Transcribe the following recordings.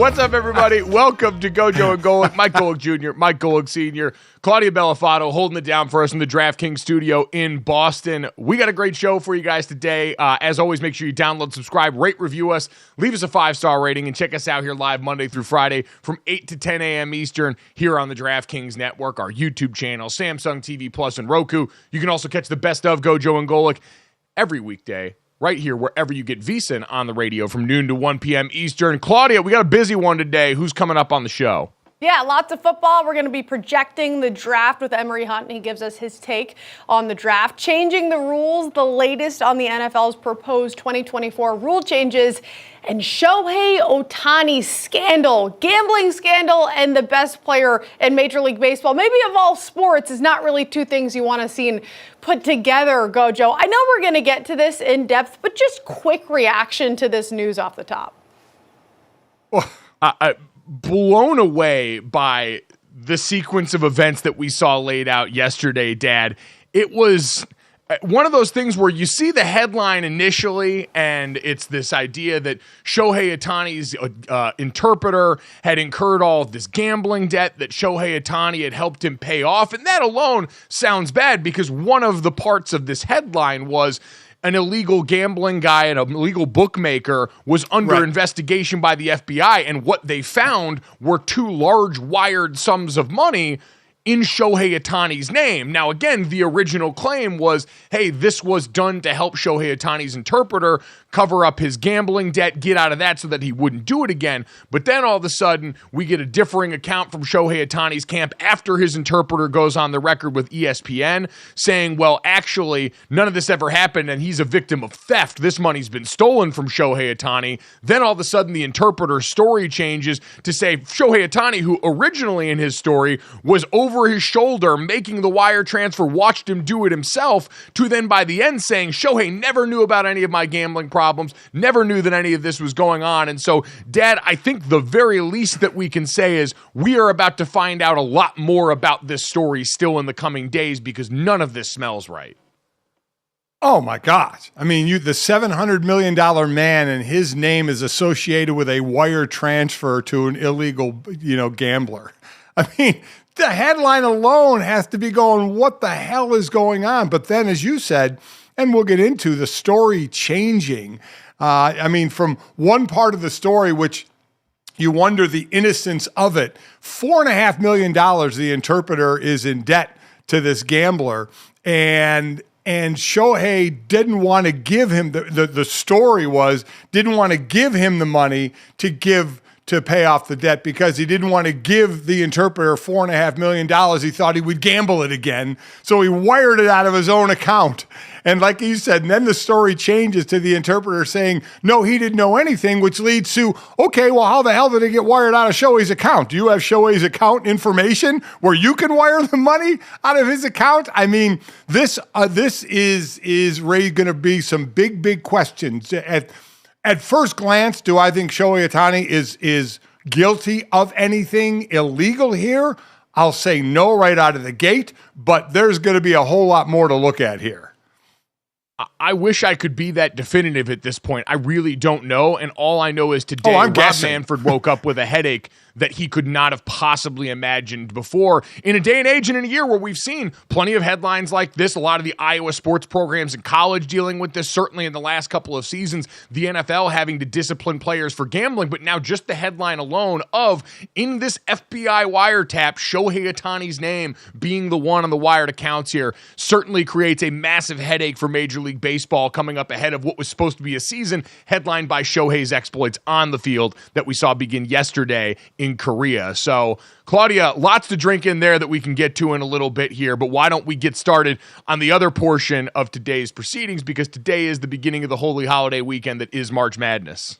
What's up, everybody? Welcome to GoJo and Golic. Mike Golic Jr., Mike Golic Sr., Claudia Bellafato holding it down for us in the DraftKings studio in Boston. We got a great show for you guys today. As always, make sure you download, subscribe, rate, review us, leave us a 5-star rating, and check us out here live Monday through Friday from 8 to 10 a.m. Eastern here on the DraftKings Network, our YouTube channel, Samsung TV Plus, and Roku. You can also catch the best of GoJo and Golic every weekday right here wherever you get VSiN on the radio from noon to 1 p.m. Eastern. Claudia, we got a busy one today. Who's coming up on the show? Yeah, lots of football. We're going to be projecting the draft with Emory Hunt, and he gives us his take on the draft. Changing the rules, the latest on the NFL's proposed 2024 rule changes, and Shohei Ohtani scandal, gambling scandal, and the best player in Major League Baseball, maybe of all sports, is not really two things you want to see put together, Gojo. I know we're going to get to this in depth, but just quick reaction to this news off the top. Blown away by the sequence of events that we saw laid out yesterday, Dad. It was one of those things where you see the headline initially, and it's this idea that Shohei Ohtani's interpreter had incurred all of this gambling debt that Shohei Ohtani had helped him pay off. And that alone sounds bad because one of the parts of this headline was an illegal gambling guy and an illegal bookmaker was under investigation by the FBI, and what they found were two large wired sums of money in Shohei Ohtani's name. Now, again, the original claim was, hey, this was done to help Shohei Ohtani's interpreter cover up his gambling debt, get out of that so that he wouldn't do it again. But then all of a sudden, we get a differing account from Shohei Ohtani's camp after his interpreter goes on the record with ESPN saying, well, actually, none of this ever happened and he's a victim of theft. This money's been stolen from Shohei Ohtani. Then all of a sudden, the interpreter's story changes to say Shohei Ohtani, who originally in his story was over his shoulder making the wire transfer, watched him do it himself, to then by the end saying Shohei never knew about any of my gambling problems, never knew that any of this was going on. And so, Dad, I think the very least that we can say is we are about to find out a lot more about this story still in the coming days because none of this smells right. Oh my gosh. I mean, the $700 million man and his name is associated with a wire transfer to an illegal, gambler. I mean, the headline alone has to be going, what the hell is going on? But then, as you said, and we'll get into the story changing. From one part of the story, which you wonder the innocence of it, $4.5 million the interpreter is in debt to this gambler. And Shohei didn't want to give him, the story was, didn't want to give him the money to pay off the debt because he didn't want to give the interpreter $4.5 million. He thought he would gamble it again. So he wired it out of his own account. And like you said, and then the story changes to the interpreter saying, no, he didn't know anything, which leads to, okay, well, how the hell did it get wired out of Shohei's account? Do you have Shohei's account information where you can wire the money out of his account? I mean, this is going to be some big questions. At first glance, do I think Shohei Ohtani is guilty of anything illegal here? I'll say no right out of the gate, but there's going to be a whole lot more to look at here. I wish I could be that definitive at this point. I really don't know, and all I know is today Rob Manfred woke up with a headache that he could not have possibly imagined before in a day and age and in a year where we've seen plenty of headlines like this, a lot of the Iowa sports programs in college dealing with this, certainly in the last couple of seasons, the NFL having to discipline players for gambling, but now just the headline alone of, in this FBI wiretap, Shohei Ohtani's name being the one on the wired accounts here certainly creates a massive headache for Major League Baseball coming up ahead of what was supposed to be a season headlined by Shohei's exploits on the field that we saw begin yesterday in Korea. So, Claudia, lots to drink in there that we can get to in a little bit here, but why don't we get started on the other portion of today's proceedings, because today is the beginning of the holy holiday weekend that is March Madness.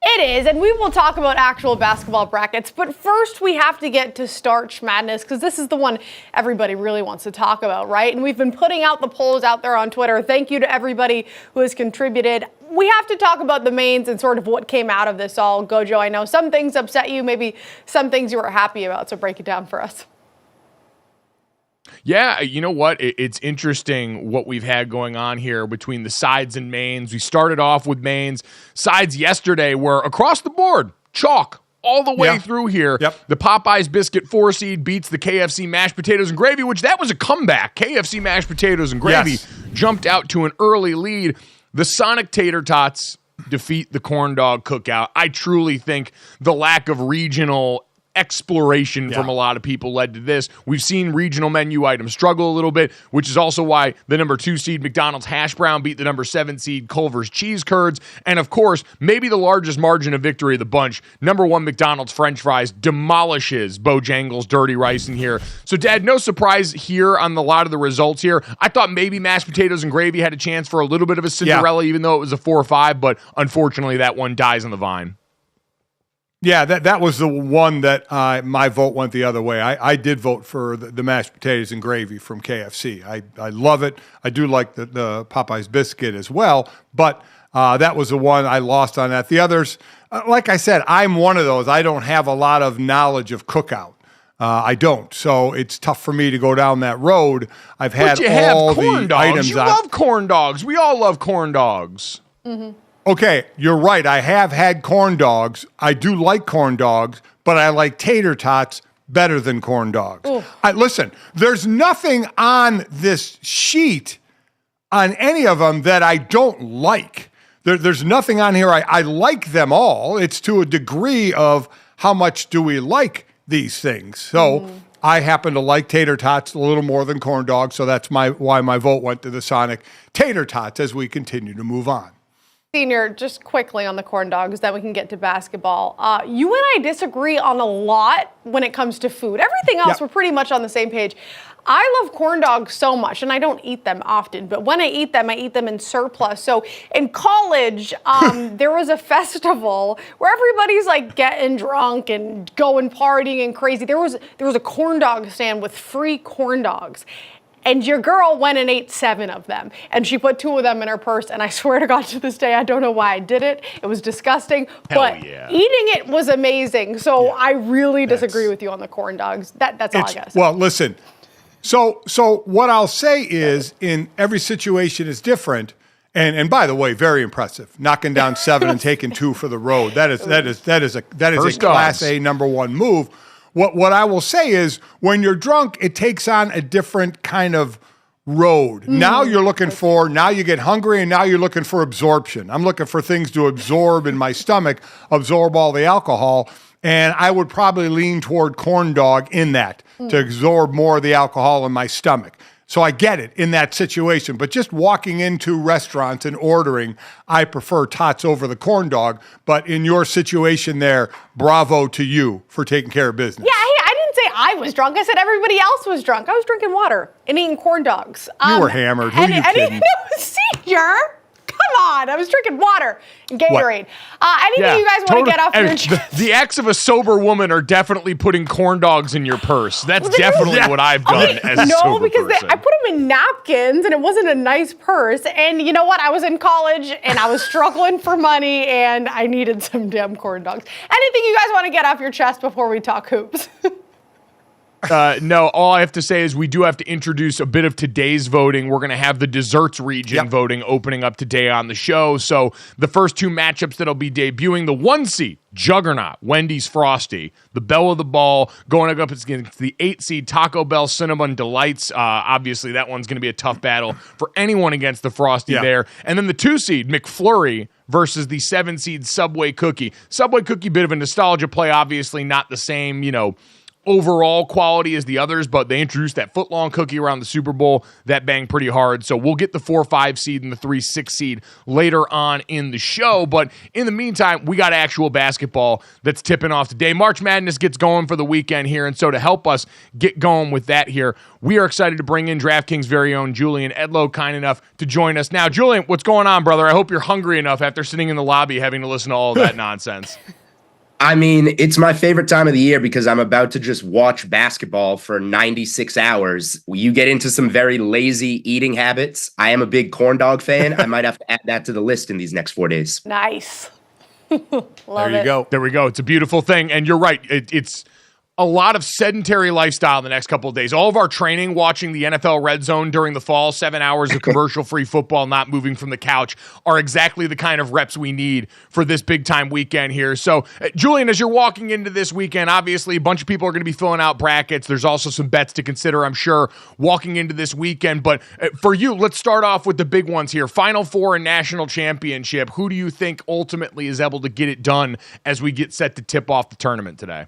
It is, and we will talk about actual basketball brackets, but first we have to get to Starch Madness because this is the one everybody really wants to talk about, right? And we've been putting out the polls out there on Twitter. Thank you to everybody who has contributed. We have to talk about the mains and sort of what came out of this all. Gojo, I know some things upset you, maybe some things you were happy about, so break it down for us. Yeah, you know what? It's interesting what we've had going on here between the sides and mains. We started off with mains. Sides yesterday were across the board, chalk. all the way through here. The Popeyes biscuit 4 seed beats the KFC mashed potatoes and gravy, which that was a comeback. KFC mashed potatoes and gravy jumped out to an early lead. The Sonic tater tots defeat the corn dog cookout. I truly think the lack of regional exploration from a lot of people led to this. We've seen regional menu items struggle a little bit, which is also why the number 2 seed McDonald's hash brown beat the number 7 seed Culver's cheese curds. And of course, maybe the largest margin of victory of the bunch, number 1 McDonald's French fries demolishes Bojangles dirty rice in here. So Dad, no surprise here on a lot of the results here. I thought maybe mashed potatoes and gravy had a chance for a little bit of a Cinderella, even though it was a 4-5, but unfortunately that one dies on the vine. Yeah, that was the one that my vote went the other way. I did vote for the mashed potatoes and gravy from KFC. I love it. I do like the Popeyes biscuit as well, but that was the one I lost on that. The others, like I said, I'm one of those. I don't have a lot of knowledge of cookout. I don't, so it's tough for me to go down that road. I've had all the items. You love corn dogs. We all love corn dogs. Mm-hmm. Okay, you're right. I have had corn dogs. I do like corn dogs, but I like tater tots better than corn dogs. Listen, there's nothing on this sheet on any of them that I don't like. There's nothing on here. I like them all. It's to a degree of how much do we like these things. So I happen to like tater tots a little more than corn dogs, so that's why my vote went to the Sonic tater tots as we continue to move on. Senior, just quickly on the corn dogs, then we can get to basketball. You and I disagree on a lot when it comes to food. Everything else, we're pretty much on the same page. I love corn dogs so much, and I don't eat them often, but when I eat them in surplus. So in college, there was a festival where everybody's like getting drunk and going partying and crazy. There was a corn dog stand with free corn dogs. And your girl went and ate 7 of them. And she put 2 of them in her purse. And I swear to God, to this day, I don't know why I did it. It was disgusting. But eating it was amazing. So I really disagree with you on the corn dogs. That's all I got to say. Well, listen. So what I'll say is, in every situation is different. And by the way, very impressive. Knocking down 7 and taking 2 for the road. That is a Class A number 1 move. What I will say is, when you're drunk, it takes on a different kind of road. Now you're looking for, now you get hungry, and now you're looking for absorption. I'm looking for things to absorb in my stomach, absorb all the alcohol, and I would probably lean toward corn dog in that, to absorb more of the alcohol in my stomach. So I get it in that situation, but just walking into restaurants and ordering, I prefer tots over the corn dog. But in your situation there, bravo to you for taking care of business. Yeah, hey, I didn't say I was drunk. I said everybody else was drunk. I was drinking water and eating corn dogs. You were hammered. Who are you kidding? Senior. Come on, I was drinking water and Gatorade. Anything you guys want to get off your chest? The acts of a sober woman are definitely putting corn dogs in your purse. That's definitely what I've done as a sober because person. I put them in napkins, and it wasn't a nice purse. And you know what? I was in college, and I was struggling for money, and I needed some damn corn dogs. Anything you guys want to get off your chest before we talk hoops? No, all I have to say is we do have to introduce a bit of today's voting. We're going to have the desserts region voting opening up today on the show. So the first 2 matchups that'll be debuting, the 1 seed, Juggernaut, Wendy's Frosty, the belle of the ball, going up against the 8 seed, Taco Bell Cinnamon Delights. Obviously, that one's going to be a tough battle for anyone against the Frosty there. And then the 2 seed, McFlurry, versus the 7 seed Subway Cookie. Subway Cookie, bit of a nostalgia play, obviously not the same, overall quality as the others, but they introduced that foot-long cookie around the Super Bowl. That banged pretty hard. So we'll get the 4-5 seed and the 3-6 seed later on in the show. But in the meantime, we got actual basketball that's tipping off today. March Madness gets going for the weekend here. And so to help us get going with that here, we are excited to bring in DraftKings' very own Julian Edlow, kind enough to join us. Now, Julian, what's going on, brother? I hope you're hungry enough after sitting in the lobby having to listen to all of that nonsense. I mean, it's my favorite time of the year because I'm about to just watch basketball for 96 hours. You get into some very lazy eating habits. I am a big corn dog fan. I might have to add that to the list in these next 4 days. Nice. There you go. There we go. It's a beautiful thing. And you're right. It's a lot of sedentary lifestyle the next couple of days. All of our training, watching the NFL Red Zone during the fall, 7 hours of commercial-free football, not moving from the couch, are exactly the kind of reps we need for this big-time weekend here. So, Julian, as you're walking into this weekend, obviously a bunch of people are going to be filling out brackets. There's also some bets to consider, I'm sure, walking into this weekend. But for you, let's start off with the big ones here. Final Four and National Championship. Who do you think ultimately is able to get it done as we get set to tip off the tournament today?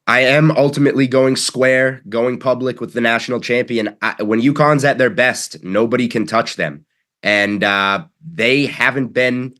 I am ultimately going square, going public with the national champion. When UConn's at their best, nobody can touch them. And they haven't been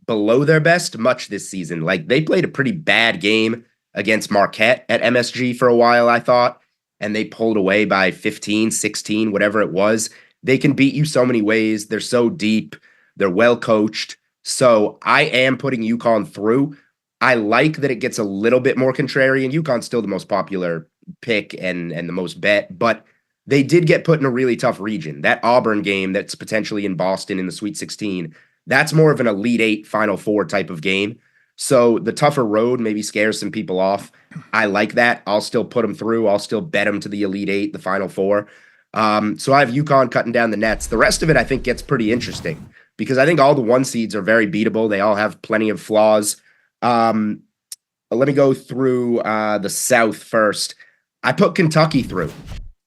below their best much this season. Like, they played a pretty bad game against Marquette at MSG for a while, I thought, and they pulled away by 15, 16, whatever it was. They can beat you so many ways. They're so deep. They're well coached. So I am putting UConn through. I like that it gets a little bit more contrarian. UConn's still the most popular pick and the most bet, but they did get put in a really tough region. That Auburn game that's potentially in Boston in the Sweet 16, that's more of an Elite Eight, Final Four type of game. So the tougher road maybe scares some people off. I like that. I'll still put them through. I'll still bet them to the Elite Eight, the Final Four. So I have UConn cutting down the nets. The rest of it, I think, gets pretty interesting because I think all the one seeds are very beatable. They all have plenty of flaws. Let me go through the South first. I put Kentucky through.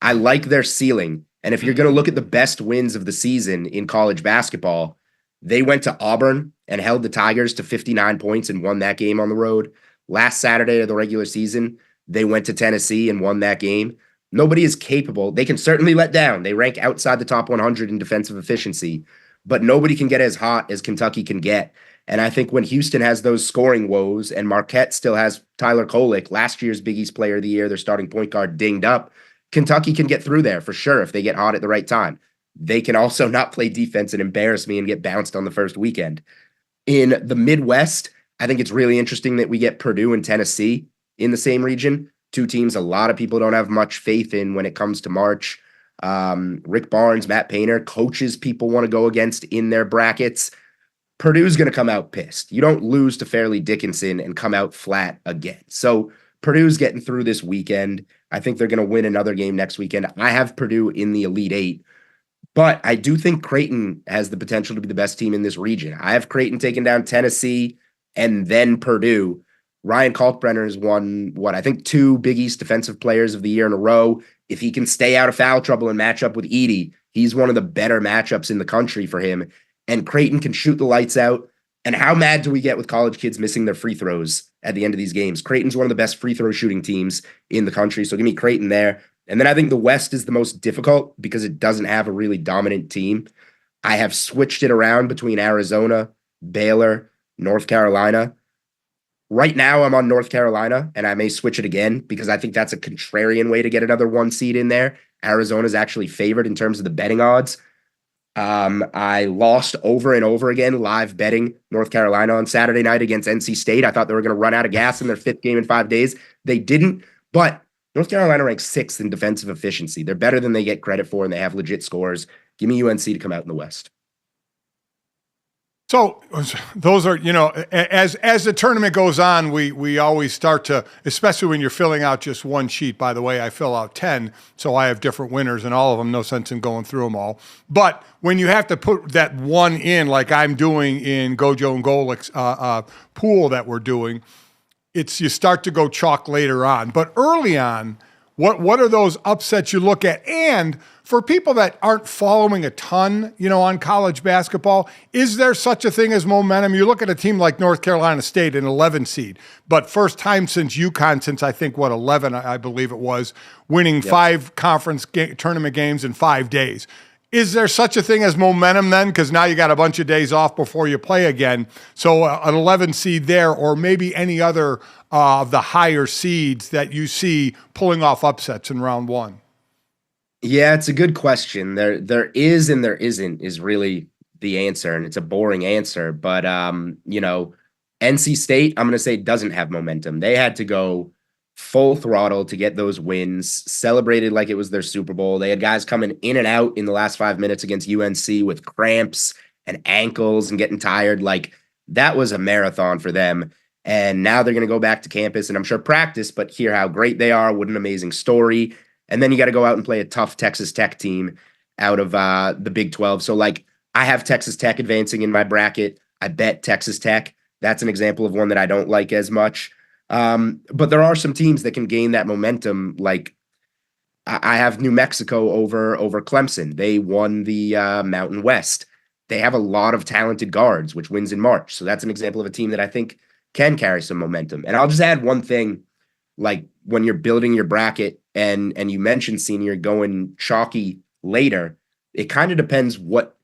I like their ceiling. And if you're going to look at the best wins of the season in college basketball, they went to Auburn and held the Tigers to 59 points and won that game on the road. Last Saturday of the regular season, they went to Tennessee and won that game. Nobody is capable. They can certainly let down. They rank outside the top 100 in defensive efficiency, but nobody can get as hot as Kentucky can get. And I think when Houston has those scoring woes and Marquette still has Tyler Kolek, last year's Big East Player of the Year, their starting point guard, dinged up, Kentucky can get through there for sure if they get hot at the right time. They can also not play defense and embarrass me and get bounced on the first weekend. In the Midwest, I think it's really interesting that we get Purdue and Tennessee in the same region. Two teams a lot of people don't have much faith in when it comes to March. Rick Barnes, Matt Painter, coaches people want to go against in their brackets. Purdue's going to come out pissed. You don't lose to Fairleigh Dickinson and come out flat again. So Purdue's getting through this weekend. I think they're going to win another game next weekend. I have Purdue in the Elite Eight, but I do think Creighton has the potential to be the best team in this region. I have Creighton taking down Tennessee and then Purdue. Ryan Kalkbrenner has won, I think 2 Big East Defensive Players of the Year in a row. If he can stay out of foul trouble and match up with Edey, he's one of the better matchups in the country for him. And Creighton can shoot the lights out. And how mad do we get with college kids missing their free throws at the end of these games? Creighton's one of the best free throw shooting teams in the country. So give me Creighton there. And then I think the West is the most difficult because it doesn't have a really dominant team. I have switched it around between Arizona, Baylor, North Carolina. Right now I'm on North Carolina, and I may switch it again because I think that's a contrarian way to get another 1 seed in there. Arizona's actually favored in terms of the betting odds. I lost over and over again live betting North Carolina on Saturday night against NC State. I thought they were going to run out of gas in their 5th game in 5 days. They didn't, but North Carolina ranks 6th in defensive efficiency. They're better than they get credit for, and they have legit scores. Give me UNC to come out in the West. So those are, as the tournament goes on, we always start to, especially when you're filling out just one sheet. By the way, I fill out 10, so I have different winners in all of them. No sense in going through them all. But when you have to put that one in, like I'm doing in GoJo and Golic's pool that we're doing, you start to go chalk later on. But early on, what are those upsets you look at? And for people that aren't following a ton, on college basketball, is there such a thing as momentum? You look at a team like North Carolina State, an 11 seed, but first time since UConn, since I think 11, I believe it was, winning 5 conference tournament games in 5 days. Is there such a thing as momentum then? Because now you got a bunch of days off before you play again. So an 11 seed there, or maybe any other of the higher seeds that you see pulling off upsets in round 1. Yeah, it's a good question. There is and there isn't is really the answer, and it's a boring answer. But NC State, I'm going to say, doesn't have momentum. They had to go full throttle to get those wins, celebrated like it was their Super Bowl. They had guys coming in and out in the last 5 minutes against UNC with cramps and ankles and getting tired. Like, that was a marathon for them. And now they're going to go back to campus and I'm sure practice, but hear how great they are. What an amazing story. And then you got to go out and play a tough Texas Tech team out of the Big 12. So like I have Texas Tech advancing in my bracket. I bet Texas Tech. That's an example of one that I don't like as much. But there are some teams that can gain that momentum. Like I have New Mexico over Clemson. They won the Mountain West. They have a lot of talented guards, which wins in March. So that's an example of a team that I think can carry some momentum. And I'll just add one thing, like when you're building your bracket and you mentioned senior going chalky later, it kind of depends what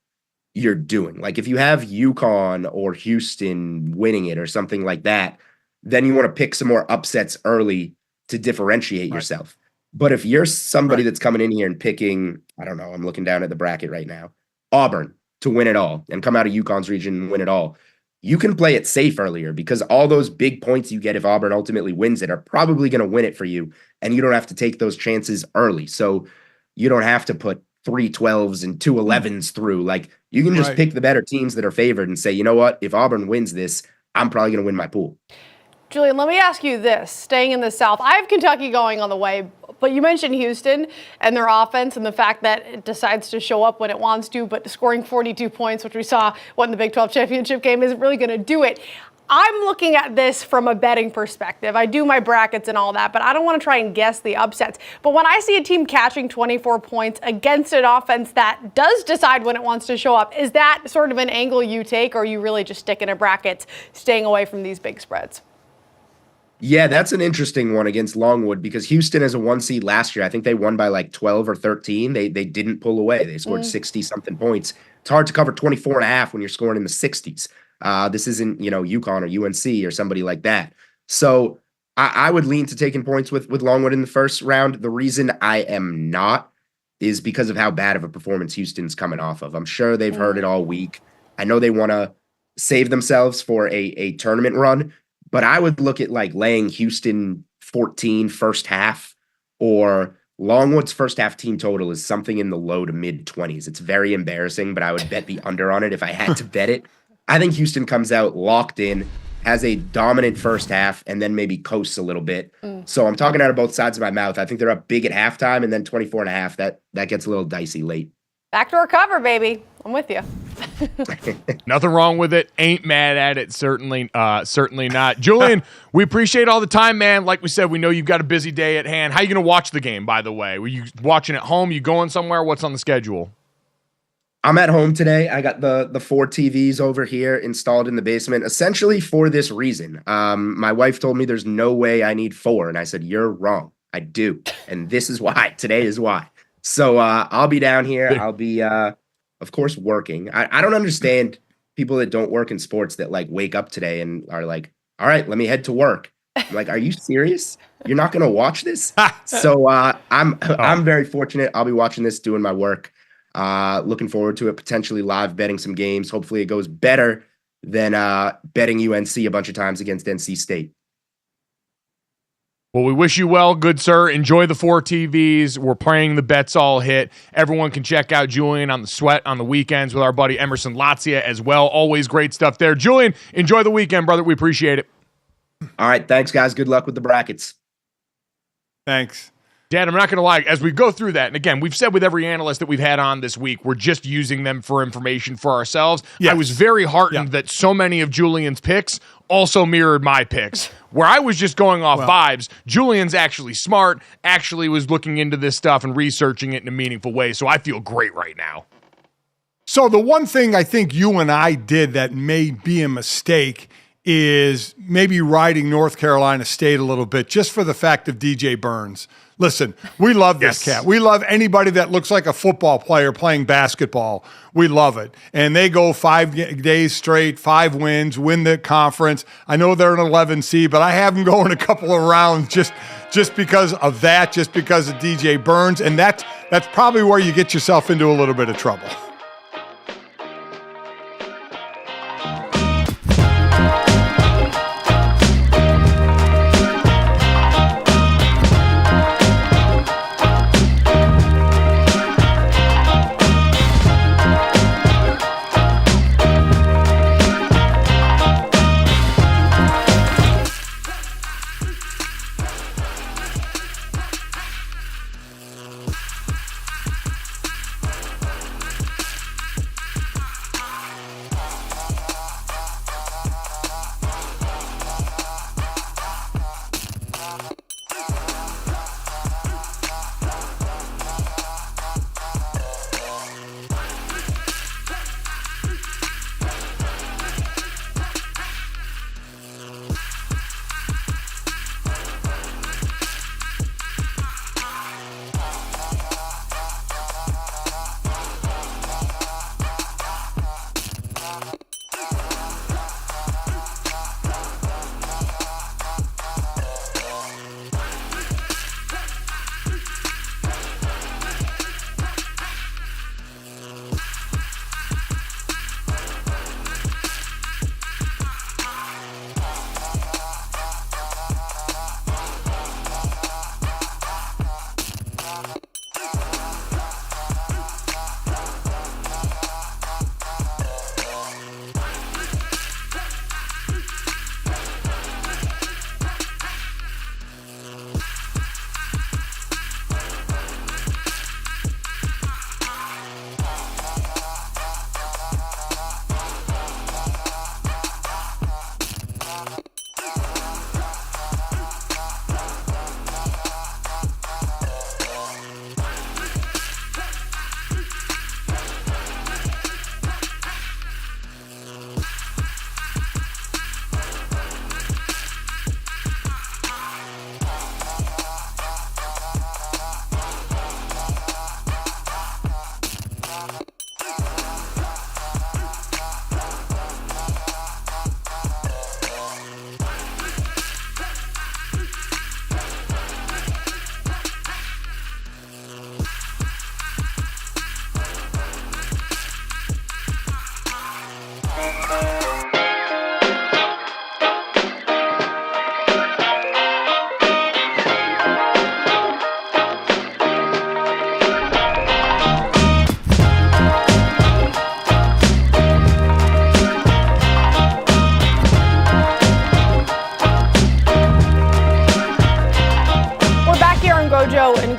you're doing. Like if you have UConn or Houston winning it or something like that, then you want to pick some more upsets early to differentiate yourself. But if you're somebody that's coming in here and picking, I don't know, I'm looking down at the bracket right now, Auburn to win it all and come out of UConn's region and win it all, you can play it safe earlier because all those big points you get if Auburn ultimately wins it are probably going to win it for you, and you don't have to take those chances early. So you don't have to put 3 12s and 2 11s through. Like you can just pick the better teams that are favored and say, you know what, if Auburn wins this, I'm probably going to win my pool. Julian, let me ask you this. Staying in the South, I have Kentucky going on the way, but you mentioned Houston and their offense and the fact that it decides to show up when it wants to, but scoring 42 points, which we saw in the Big 12 championship game, isn't really going to do it. I'm looking at this from a betting perspective. I do my brackets and all that, but I don't want to try and guess the upsets. But when I see a team catching 24 points against an offense that does decide when it wants to show up, is that sort of an angle you take, or are you really just sticking to brackets, staying away from these big spreads? Yeah, that's an interesting one against Longwood because Houston as a 1 seed last year, I think they won by like 12 or 13. They didn't pull away. They scored 60-something points. It's hard to cover 24.5 when you're scoring in the 60s. This isn't, UConn or UNC or somebody like that. So I would lean to taking points with Longwood in the first round. The reason I am not is because of how bad of a performance Houston's coming off of. I'm sure they've heard it all week. I know they want to save themselves for a tournament run, but I would look at like laying Houston 14 first half, or Longwood's first half team total is something in the low to mid 20s. It's very embarrassing, but I would bet the under on it if I had to bet it. I think Houston comes out locked in, has a dominant first half, and then maybe coasts a little bit. So I'm talking out of both sides of my mouth. I think they're up big at halftime, and then 24.5, that gets a little dicey late. Backdoor cover, baby. I'm with you. Nothing wrong with it. Ain't mad at it. Certainly not. Julian, we appreciate all the time, man. Like we said, we know you've got a busy day at hand. How you going to watch the game, by the way? Were you watching at home? You going somewhere? What's on the schedule? I'm at home today. I got the 4 TVs over here installed in the basement, essentially for this reason. My wife told me there's no way I need 4, and I said, you're wrong. I do. And this is why. Today is why. So I'll be down here. I'll be, of course, working. I don't understand people that don't work in sports that like wake up today and are like, all right, let me head to work. I'm like, are you serious? You're not going to watch this? So I'm very fortunate. I'll be watching this, doing my work. Looking forward to it, potentially live betting some games. Hopefully it goes better than betting UNC a bunch of times against NC State. Well, we wish you well, good sir. Enjoy the 4 TVs. We're praying the bets all hit. Everyone can check out Julian on the Sweat on the weekends with our buddy Emerson Latzia as well. Always great stuff there. Julian, enjoy the weekend, brother. We appreciate it. All right. Thanks, guys. Good luck with the brackets. Thanks. Dad, I'm not going to lie, as we go through that, and again, we've said with every analyst that we've had on this week, we're just using them for information for ourselves. Yes. I was very heartened that so many of Julian's picks also mirrored my picks. Where I was just going off vibes, Julian's actually smart, actually was looking into this stuff and researching it in a meaningful way, so I feel great right now. So the one thing I think you and I did that may be a mistake is maybe riding North Carolina State a little bit just for the fact of DJ Burns. Listen, we love this cat. We love anybody that looks like a football player playing basketball. We love it. And they go 5 days straight, 5 wins, win the conference. I know they're an 11 seed, but I have them going a couple of rounds just because of that, just because of DJ Burns. And that's probably where you get yourself into a little bit of trouble.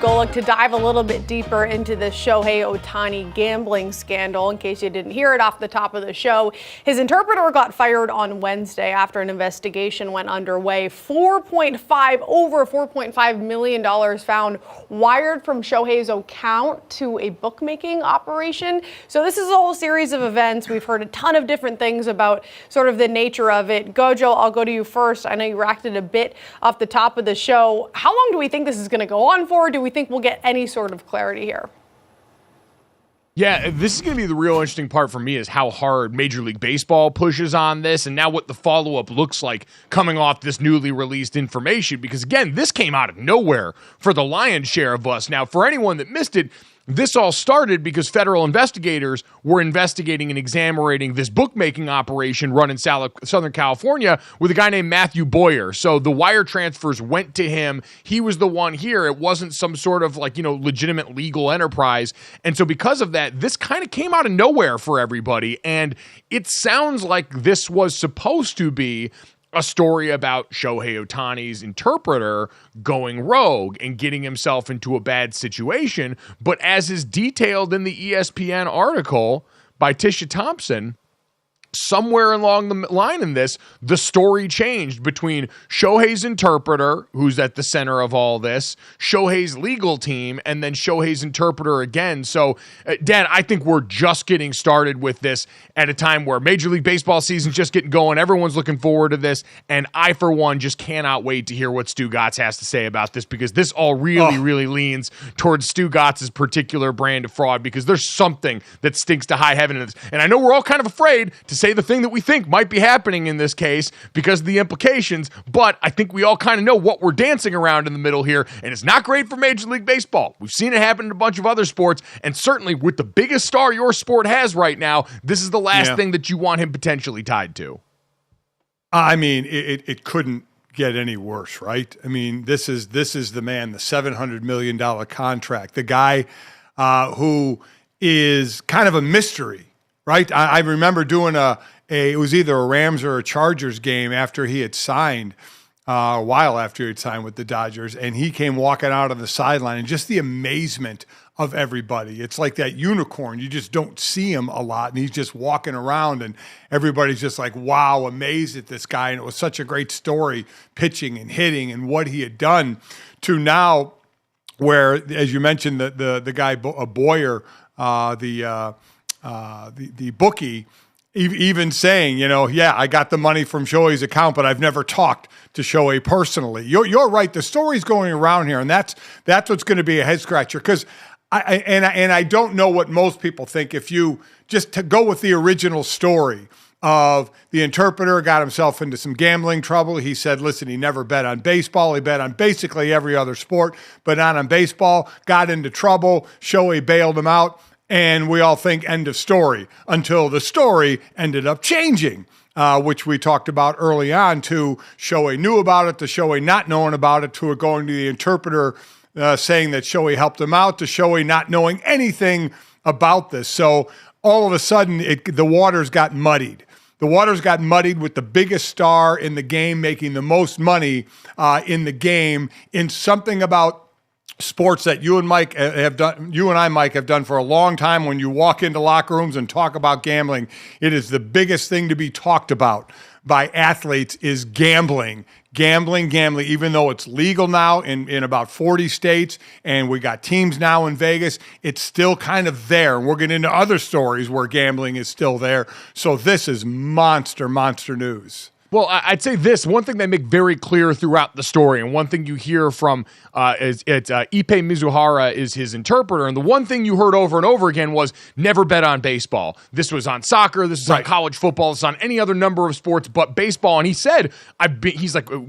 Golic to dive a little bit deeper into the Shohei Ohtani gambling scandal. In case you didn't hear it off the top of the show, his interpreter got fired on Wednesday after an investigation went underway. Over $4.5 million found wired from Shohei's account to a bookmaking operation. So this is a whole series of events. We've heard a ton of different things about sort of the nature of it. GoJo, I'll go to you first. I know you racked it a bit off the top of the show. How long do we think this is going to go on for? Do we think we'll get any sort of clarity here? Yeah, this is going to be the real interesting part for me, is how hard Major League Baseball pushes on this, and now what the follow-up looks like coming off this newly released information, because again, this came out of nowhere for the lion's share of us. Now, for anyone that missed it, this all started because federal investigators were investigating and examining this bookmaking operation run in Southern California with a guy named Matthew Boyer. So the wire transfers went to him. He was the one here. It wasn't some sort of legitimate legal enterprise. And so because of that, this kind of came out of nowhere for everybody. And it sounds like this was supposed to be a story about Shohei Ohtani's interpreter going rogue and getting himself into a bad situation. But as is detailed in the ESPN article by Tisha Thompson, somewhere along the line in this, the story changed between Shohei's interpreter, who's at the center of all this, Shohei's legal team, and then Shohei's interpreter again. So, Dan, I think we're just getting started with this at a time where Major League Baseball season's just getting going. Everyone's looking forward to this, and I, for one, just cannot wait to hear what Stu Gatz has to say about this, because this all really leans towards Stu Gatz's particular brand of fraud, because there's something that stinks to high heaven in this. And I know we're all kind of afraid to say the thing that we think might be happening in this case because of the implications, but I think we all kind of know what we're dancing around in the middle here, and it's not great for Major League Baseball. We've seen it happen in a bunch of other sports, and certainly with the biggest star your sport has right now, this is the last thing that you want him potentially tied to. I mean, it couldn't get any worse, right? I mean, this is the man, the $700 million contract, the guy who is kind of a mystery, right? I remember doing it was either a Rams or a Chargers game after he had signed, a while after he had signed with the Dodgers, and he came walking out on the sideline, and just the amazement of everybody. It's like that unicorn. You just don't see him a lot, and he's just walking around, and everybody's just like, wow, amazed at this guy. And it was such a great story, pitching and hitting and what he had done, to now where, as you mentioned, the guy Boyer, the bookie, even saying, I got the money from Shohei's account, but I've never talked to Shohei personally. You're right. The story's going around here, and that's what's going to be a head scratcher, because I don't know what most people think. If you just to go with the original story of the interpreter got himself into some gambling trouble. He said, listen, he never bet on baseball. He bet on basically every other sport, but not on baseball. Got into trouble. Shohei bailed him out. And we all think end of story, until the story ended up changing, which we talked about early on, to Shohei knew about it, to Shohei not knowing about it, to it going to the interpreter saying that Shohei helped him out, to Shohei not knowing anything about this. So all of a sudden, the waters got muddied. The waters got muddied with the biggest star in the game making the most money in the game, in something about sports that you and Mike have done, you and I, Mike, have done for a long time. When you walk into locker rooms and talk about gambling, it is the biggest thing to be talked about by athletes is gambling, even though it's legal now in about 40 states, and we got teams now in Vegas, it's still kind of there. And we're getting into other stories where gambling is still there. So this is monster news. Well, I'd say this, one thing they make very clear throughout the story, and one thing you hear from Ipe Mizuhara is his interpreter, and the one thing you heard over and over again was never bet on baseball. This was on soccer, this is on college football, it's on any other number of sports but baseball. And he said,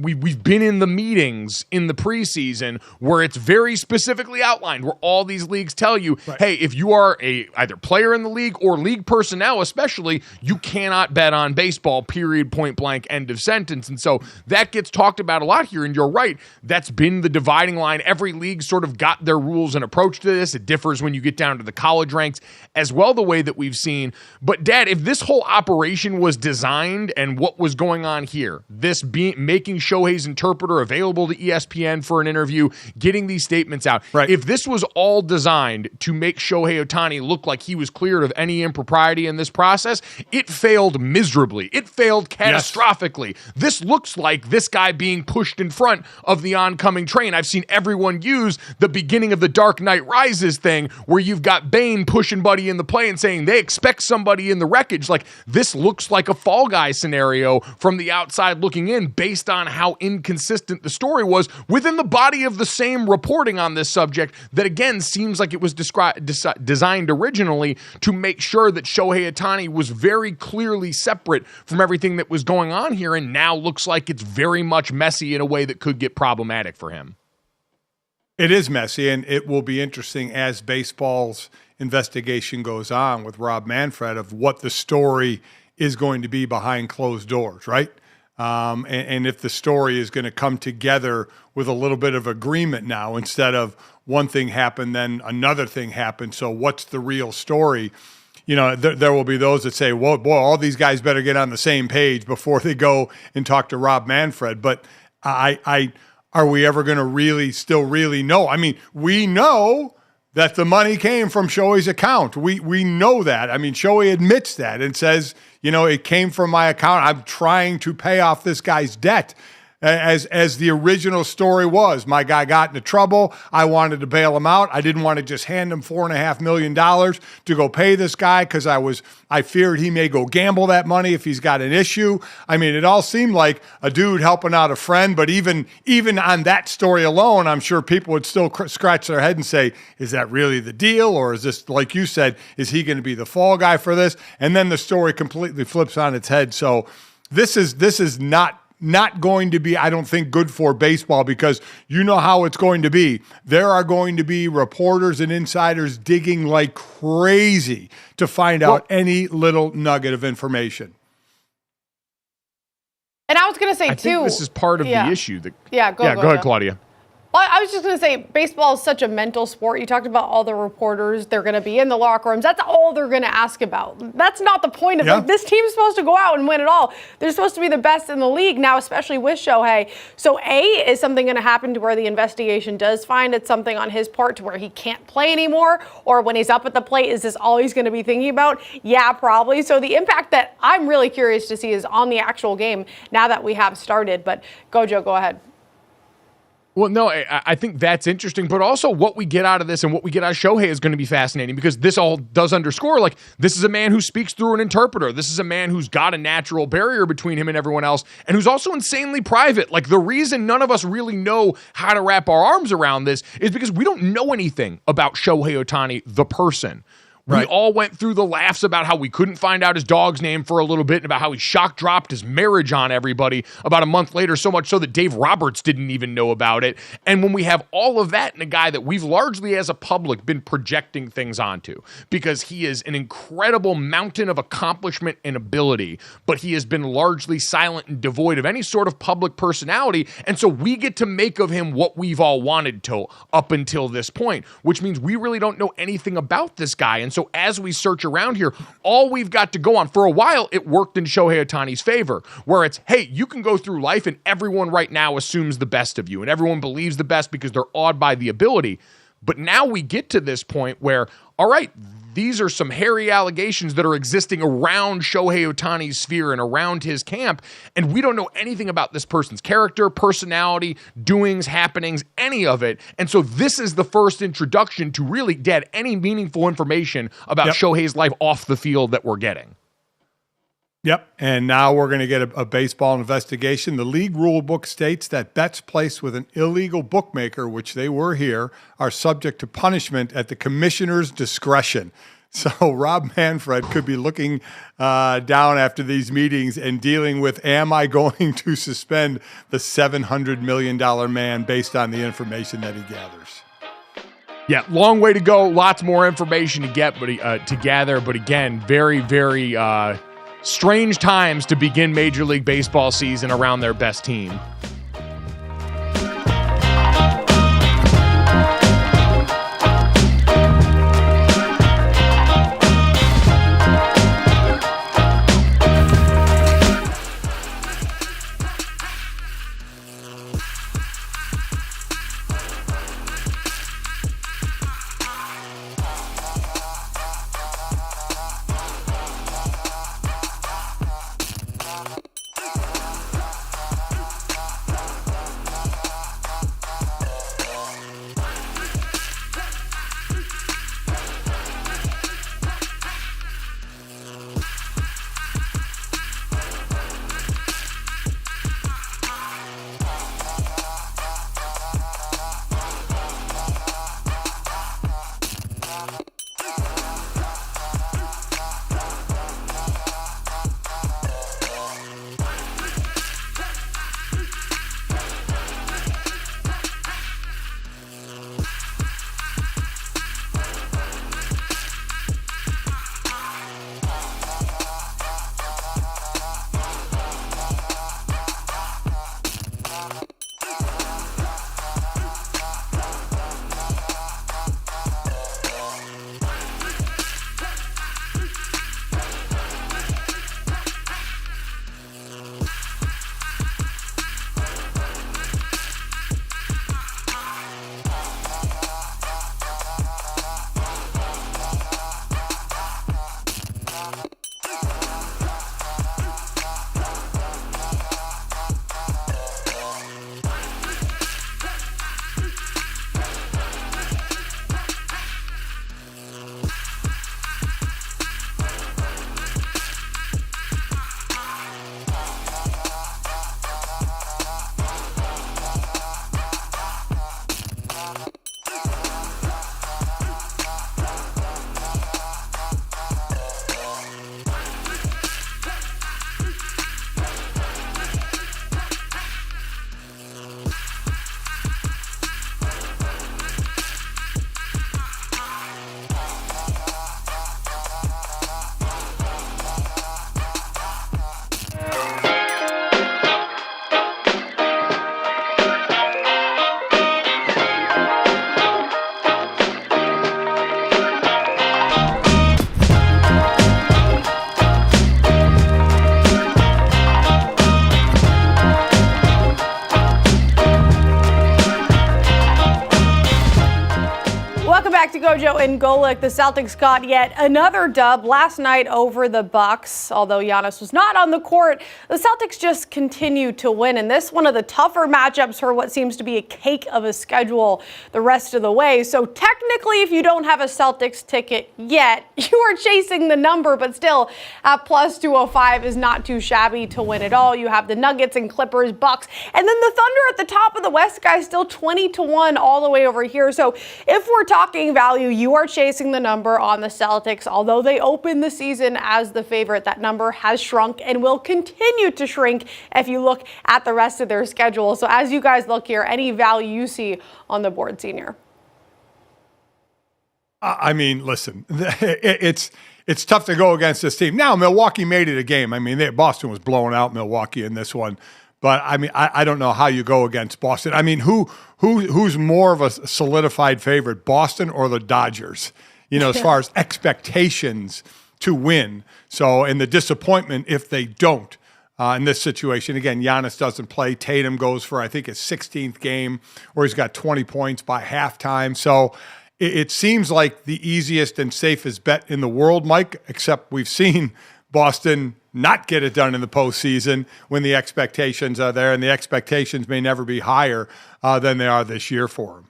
we've been in the meetings in the preseason where it's very specifically outlined, where all these leagues tell you, hey, if you are either player in the league or league personnel especially, you cannot bet on baseball, period, point blank, end of sentence. And so that gets talked about a lot here. And you're right. That's been the dividing line. Every league sort of got their rules and approach to this. It differs when you get down to the college ranks as well, the way that we've seen. But Dad, if this whole operation was designed and what was going on here, this making Shohei's interpreter available to ESPN for an interview, getting these statements out, right. If this was all designed to make Shohei Ohtani look like he was cleared of any impropriety in this process, it failed miserably. It failed catastrophically. Yes. This looks like this guy being pushed in front of the oncoming train. I've seen everyone use the beginning of the Dark Knight Rises thing where you've got Bane pushing Buddy in the play and saying they expect somebody in the wreckage. Like, this looks like a Fall Guy scenario from the outside looking in based on how inconsistent the story was within the body of the same reporting on this subject that, again, seems like it was designed originally to make sure that Shohei Ohtani was very clearly separate from everything that was going on here, and now looks like it's very much messy in a way that could get problematic for him. It is messy, and it will be interesting as baseball's investigation goes on with Rob Manfred of what the story is going to be behind closed doors, right? And if the story is going to come together with a little bit of agreement now, instead of one thing happened, then another thing happened. So what's the real story? You know, there will be those that say, well, boy, all these guys better get on the same page before they go and talk to Rob Manfred. But are we ever going to still really know? I mean, we know that the money came from Shohei's account. We know that. I mean, Shohei admits that and says, you know, it came from my account. I'm trying to pay off this guy's debt. As the original story was, my guy got into trouble. I wanted to bail him out. I didn't want to just hand him $4.5 million to go pay this guy because I feared he may go gamble that money if he's got an issue. I mean, it all seemed like a dude helping out a friend, but even on that story alone, I'm sure people would still scratch their head and say, is that really the deal? Or is this, like you said, is he going to be the fall guy for this? And then the story completely flips on its head. So this is not going to be, I don't think, good for baseball, because you know how it's going to be. There are going to be reporters and insiders digging like crazy to find out any little nugget of information. And I was going to say, I think this is part of the issue. Go ahead, Claudia. Well, I was just going to say, baseball is such a mental sport. You talked about all the reporters. They're going to be in the locker rooms. That's all they're going to ask about. That's not the point of it. This team's supposed to go out and win it all. They're supposed to be the best in the league now, especially with Shohei. So, is something going to happen to where the investigation does find it's something on his part to where he can't play anymore? Or when he's up at the plate, is this all he's going to be thinking about? Yeah, probably. So the impact that I'm really curious to see is on the actual game now that we have started. But GoJo, go ahead. Well, no, I think that's interesting, but also what we get out of this and what we get out of Shohei is going to be fascinating, because this all does underscore, like, this is a man who speaks through an interpreter. This is a man who's got a natural barrier between him and everyone else, and who's also insanely private. Like, the reason none of us really know how to wrap our arms around this is because we don't know anything about Shohei Ohtani, the person. We all went through the laughs about how we couldn't find out his dog's name for a little bit, and about how he shock dropped his marriage on everybody about a month later, so much so that Dave Roberts didn't even know about it. And when we have all of that in a guy that we've largely as a public been projecting things onto, because he is an incredible mountain of accomplishment and ability, but he has been largely silent and devoid of any sort of public personality. And so we get to make of him what we've all wanted to up until this point, which means we really don't know anything about this guy. And so as we search around here, all we've got to go on, for a while, it worked in Shohei Ohtani's favor, where it's, hey, you can go through life and everyone right now assumes the best of you and everyone believes the best because they're awed by the ability. But now we get to this point where, all right, these are some hairy allegations that are existing around Shohei Ohtani's sphere and around his camp, and we don't know anything about this person's character, personality, doings, happenings, any of it. And so this is the first introduction to really get any meaningful information about Shohei's life off the field that we're getting. Yep, and now we're going to get a baseball investigation. The league rule book states that bets placed with an illegal bookmaker, which they were here, are subject to punishment at the commissioner's discretion. So Rob Manfred could be looking down after these meetings and dealing with, am I going to suspend the $700 million man based on the information that he gathers? Yeah, long way to go. Lots more information to get, but to gather. But again, very, very strange times to begin Major League Baseball season around their best team. back to GoJo and Golic. The Celtics got yet another dub last night over the Bucks. Although Giannis was not on the court, the Celtics just continue to win. And this one of the tougher matchups for what seems to be a cake of a schedule the rest of the way. So technically, if you don't have a Celtics ticket yet, you are chasing the number, but still at plus 205 is not too shabby to win it all. You have the Nuggets and Clippers, Bucks, and then the Thunder at the top of the West, guys, still 20-1 all the way over here. So if we're talking value, you are chasing the number on the Celtics. Although they opened the season as the favorite, that number has shrunk and will continue to shrink if you look at the rest of their schedule. So as you guys look here, any value you see on the board, Senior? I mean, listen, it's tough to go against this team. Now, Milwaukee made it a game. I mean, Boston was blowing out Milwaukee in this one. But, I mean, I don't know how you go against Boston. I mean, who's more of a solidified favorite, Boston or the Dodgers, you know, as far as expectations to win? So, and the disappointment if they don't in this situation. Again, Giannis doesn't play. Tatum goes for, I think, his 16th game where he's got 20 points by halftime. So it seems like the easiest and safest bet in the world, Mike, except we've seen Boston not get it done in the postseason when the expectations are there, and the expectations may never be higher than they are this year for them.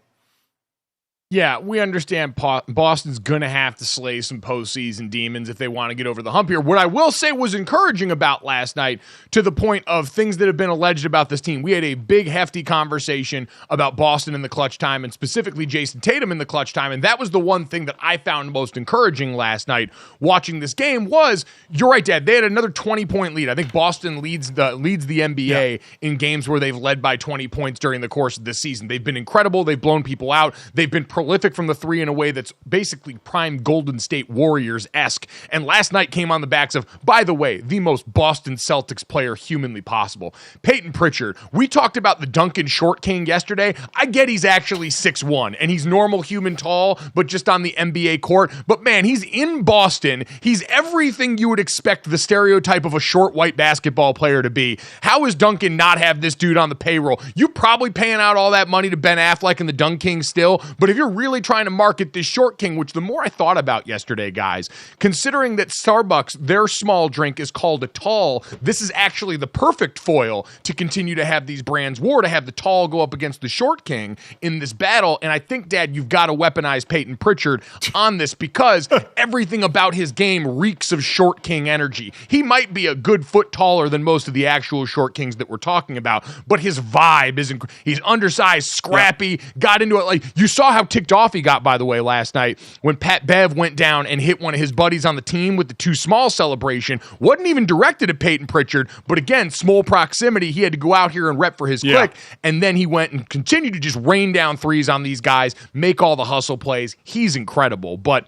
Yeah, we understand Boston's going to have to slay some postseason demons if they want to get over the hump here. What I will say was encouraging about last night, to the point of things that have been alleged about this team. We had a big, hefty conversation about Boston in the clutch time, and specifically Jason Tatum in the clutch time, and that was the one thing that I found most encouraging last night watching this game was, you're right, Dad, they had another 20-point lead. I think Boston leads the NBA in games where they've led by 20 points during the course of this season. They've been incredible. They've blown people out. They've been prolific from the three in a way that's basically prime Golden State Warriors-esque. And last night came on the backs of, by the way, the most Boston Celtics player humanly possible, Peyton Pritchard. We talked about the Duncan Short King yesterday. I get he's actually 6'1", and he's normal human tall, but just on the NBA court. But man, he's in Boston. He's everything you would expect the stereotype of a short white basketball player to be. How is Duncan not have this dude on the payroll? You probably paying out all that money to Ben Affleck and the Dunk King still, but if you're really trying to market this Short King, which the more I thought about yesterday, guys, considering that Starbucks, their small drink is called a tall, this is actually the perfect foil to continue to have these brands war, to have the tall go up against the Short King in this battle. And I think, Dad, you've got to weaponize Peyton Pritchard on this because everything about his game reeks of Short King energy. He might be a good foot taller than most of the actual Short Kings that we're talking about, but his vibe isn't. He's undersized, scrappy, got into it. Like, you saw how ticked off he got, by the way, last night when Pat Bev went down and hit one of his buddies on the team with the too small celebration. Wasn't even directed at Peyton Pritchard, but again, small proximity. He had to go out here and rep for his clique, and then he went and continued to just rain down threes on these guys, make all the hustle plays. He's incredible, but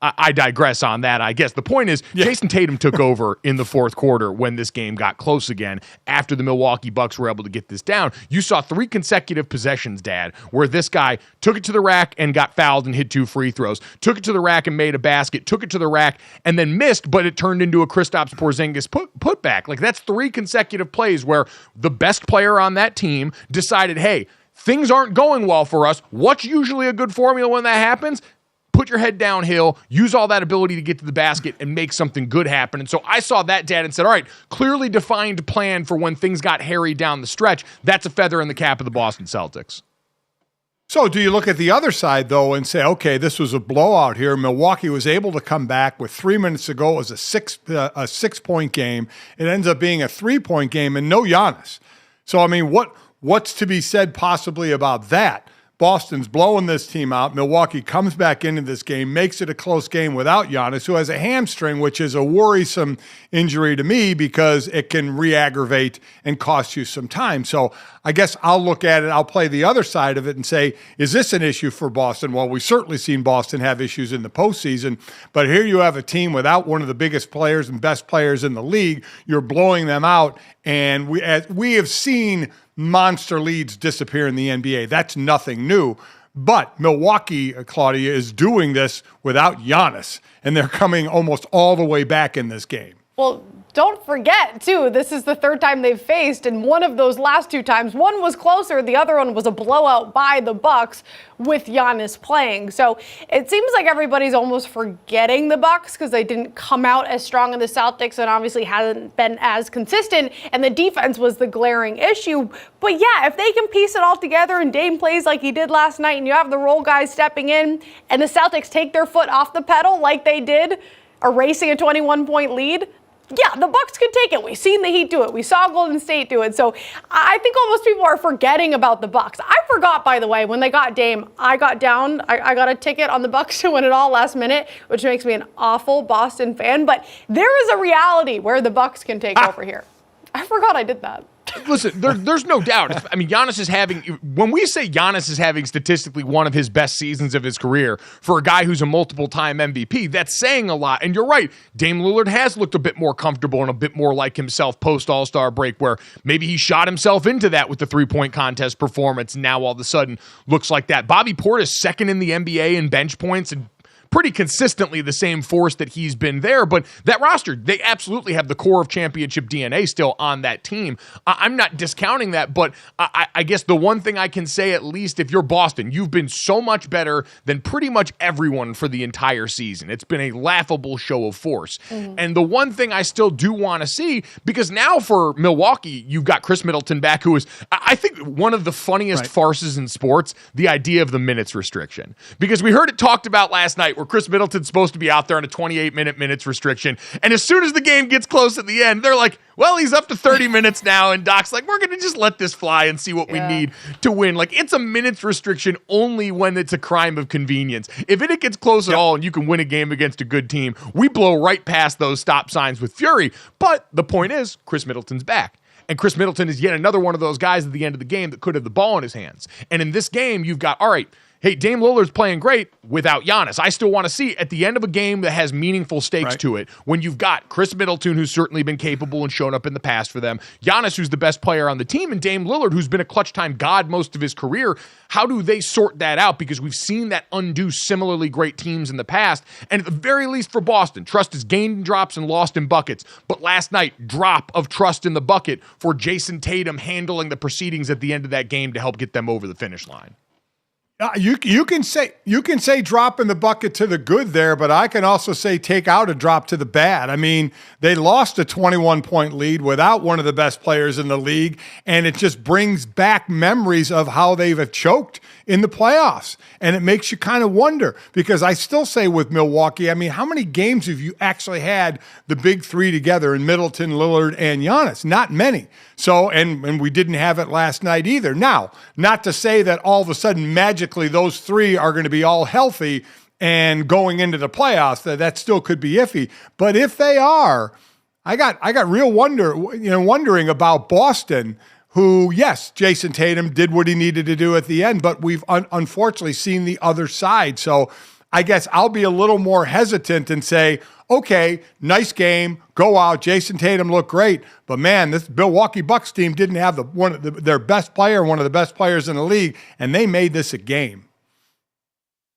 I digress on that. I guess the point is Jason Tatum took over in the fourth quarter when this game got close again after the Milwaukee Bucks were able to get this down. You saw 3 consecutive possessions, Dad, where this guy took it to the rack and got fouled and hit 2 free throws, took it to the rack and made a basket, took it to the rack and then missed, but it turned into a Kristaps Porzingis putback. Like, that's 3 consecutive plays where the best player on that team decided, hey, things aren't going well for us. What's usually a good formula when that happens? Put your head downhill, use all that ability to get to the basket and make something good happen. And so I saw that, Dad, and said, all right, clearly defined plan for when things got hairy down the stretch. That's a feather in the cap of the Boston Celtics. So do you look at the other side, though, and say, okay, this was a blowout here. Milwaukee was able to come back with 3 minutes to go. It was a 6-point game. It ends up being a 3-point game and no Giannis. So, I mean, what's to be said possibly about that? Boston's blowing this team out. Milwaukee comes back into this game, makes it a close game without Giannis, who has a hamstring, which is a worrisome injury to me because it can re-aggravate and cost you some time. So I guess I'll look at it. I'll play the other side of it and say, is this an issue for Boston? Well, we've certainly seen Boston have issues in the postseason, but here you have a team without one of the biggest players and best players in the league. You're blowing them out, and we have seen monster leads disappear in the NBA. That's nothing new. But Milwaukee, Claudia, is doing this without Giannis, and they're coming almost all the way back in this game. Well, don't forget, too, this is the third time they've faced, and one of those last 2 times, one was closer, the other one was a blowout by the Bucks with Giannis playing. So it seems like everybody's almost forgetting the Bucks because they didn't come out as strong in the Celtics and obviously hasn't been as consistent, and the defense was the glaring issue. But yeah, if they can piece it all together and Dame plays like he did last night and you have the role guys stepping in and the Celtics take their foot off the pedal like they did, erasing a 21-point lead, yeah, the Bucks could take it. We've seen the Heat do it. We saw Golden State do it. So I think almost people are forgetting about the Bucks. I forgot, by the way, when they got Dame, I got down. I got a ticket on the Bucks to win it all last minute, which makes me an awful Boston fan. But there is a reality where the Bucks can take over here. I forgot I did that. Listen, there's no doubt. I mean, Giannis is having, when we say Giannis is having statistically one of his best seasons of his career for a guy who's a multiple-time MVP, that's saying a lot. And you're right, Dame Lillard has looked a bit more comfortable and a bit more like himself post-All-Star break, where maybe he shot himself into that with the three-point contest performance, and now all of a sudden looks like that. Bobby Portis second in the NBA in bench points and pretty consistently the same force that he's been there. But that roster, they absolutely have the core of championship DNA still on that team. I'm not discounting that, but I guess the one thing I can say, at least if you're Boston, you've been so much better than pretty much everyone for the entire season. It's been a laughable show of force. Mm-hmm. And the one thing I still do want to see, because now for Milwaukee, you've got Chris Middleton back, who is, I think, one of the funniest farces in sports, the idea of the minutes restriction. Because we heard it talked about last night where Chris Middleton's supposed to be out there on a 28-minute minutes restriction. And as soon as the game gets close at the end, they're like, well, he's up to 30 minutes now. And Doc's like, we're going to just let this fly and see what we need to win. Like, it's a minutes restriction only when it's a crime of convenience. If it gets close at all and you can win a game against a good team, we blow right past those stop signs with fury. But the point is, Chris Middleton's back. And Chris Middleton is yet another one of those guys at the end of the game that could have the ball in his hands. And in this game, you've got, all right, hey, Dame Lillard's playing great without Giannis. I still want to see at the end of a game that has meaningful stakes to it, when you've got Chris Middleton, who's certainly been capable and shown up in the past for them, Giannis, who's the best player on the team, and Dame Lillard, who's been a clutch time god most of his career. How do they sort that out? Because we've seen that undo similarly great teams in the past. And at the very least for Boston, trust is gained in drops and lost in buckets. But last night, drop of trust in the bucket for Jason Tatum handling the proceedings at the end of that game to help get them over the finish line. You can say drop in the bucket to the good there, but I can also say take out a drop to the bad. I mean, they lost a 21-point lead without one of the best players in the league, and it just brings back memories of how they've choked in the playoffs. And it makes you kind of wonder, because I still say with Milwaukee, I mean, how many games have you actually had the big three together in Middleton, Lillard, and Giannis? Not many. So, and we didn't have it last night either. Now, not to say that all of a sudden magically those three are going to be all healthy and going into the playoffs, that still could be iffy. But if they are, I got real wondering about Boston, who, yes, Jason Tatum did what he needed to do at the end, but we've unfortunately seen the other side. So I guess I'll be a little more hesitant and say, okay, nice game, go out. Jason Tatum looked great, but man, this Milwaukee Bucks team didn't have their best player, one of the best players in the league, and they made this a game.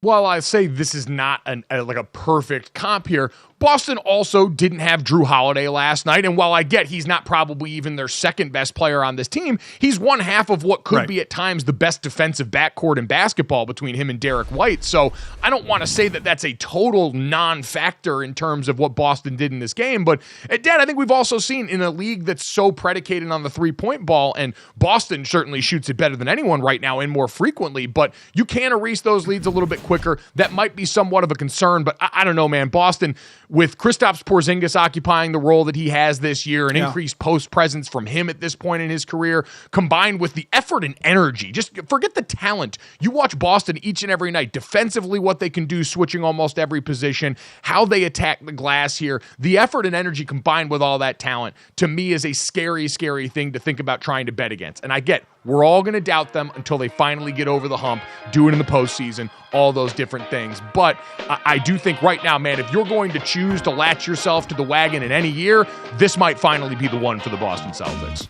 Well, I say this is not like a perfect comp here. Boston also didn't have Drew Holiday last night, and while I get he's not probably even their second best player on this team, he's one half of what could be at times the best defensive backcourt in basketball between him and Derek White. So I don't want to say that that's a total non-factor in terms of what Boston did in this game, but Dad, I think we've also seen in a league that's so predicated on the three-point ball, and Boston certainly shoots it better than anyone right now and more frequently, but you can erase those leads a little bit quicker. That might be somewhat of a concern, but I don't know, man. Boston, with Kristaps Porzingis occupying the role that he has this year, an increased post presence from him at this point in his career, combined with the effort and energy, just forget the talent. You watch Boston each and every night, defensively what they can do, switching almost every position, how they attack the glass here, the effort and energy combined with all that talent, to me is a scary, scary thing to think about trying to bet against. And I get, we're all going to doubt them until they finally get over the hump, do it in the postseason, all those different things. But I do think right now, man, if you're going to choose to latch yourself to the wagon in any year, this might finally be the one for the Boston Celtics.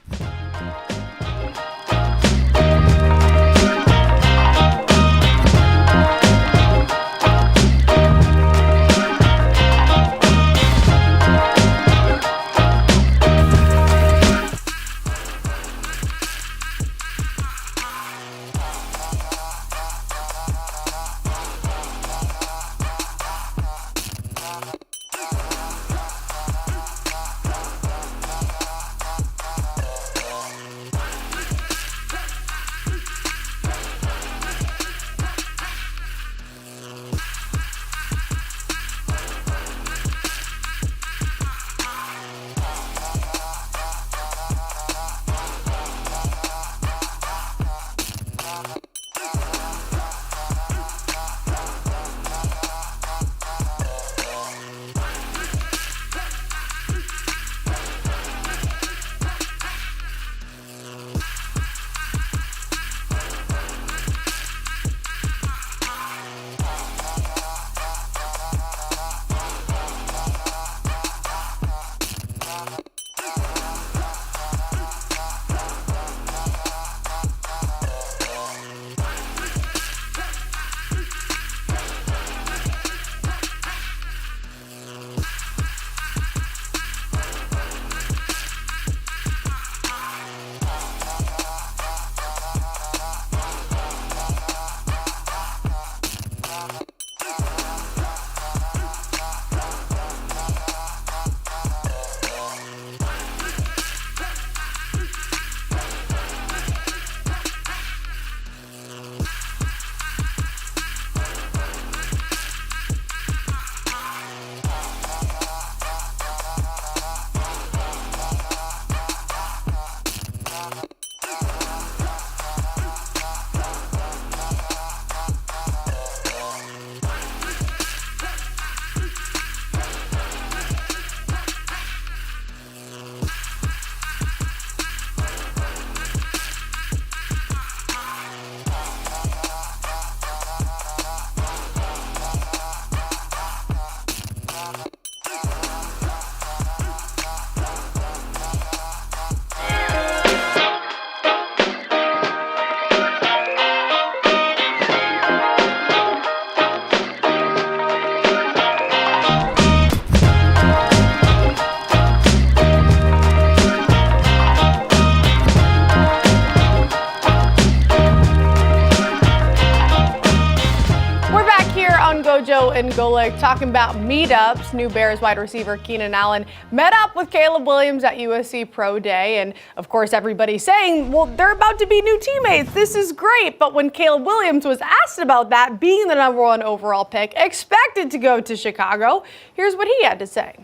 GoJo and Golic talking about meetups. New Bears wide receiver Keenan Allen met up with Caleb Williams at USC Pro Day. And of course, everybody's saying, well, they're about to be new teammates. This is great. But when Caleb Williams was asked about that, being the number 1 overall pick, expected to go to Chicago, here's what he had to say.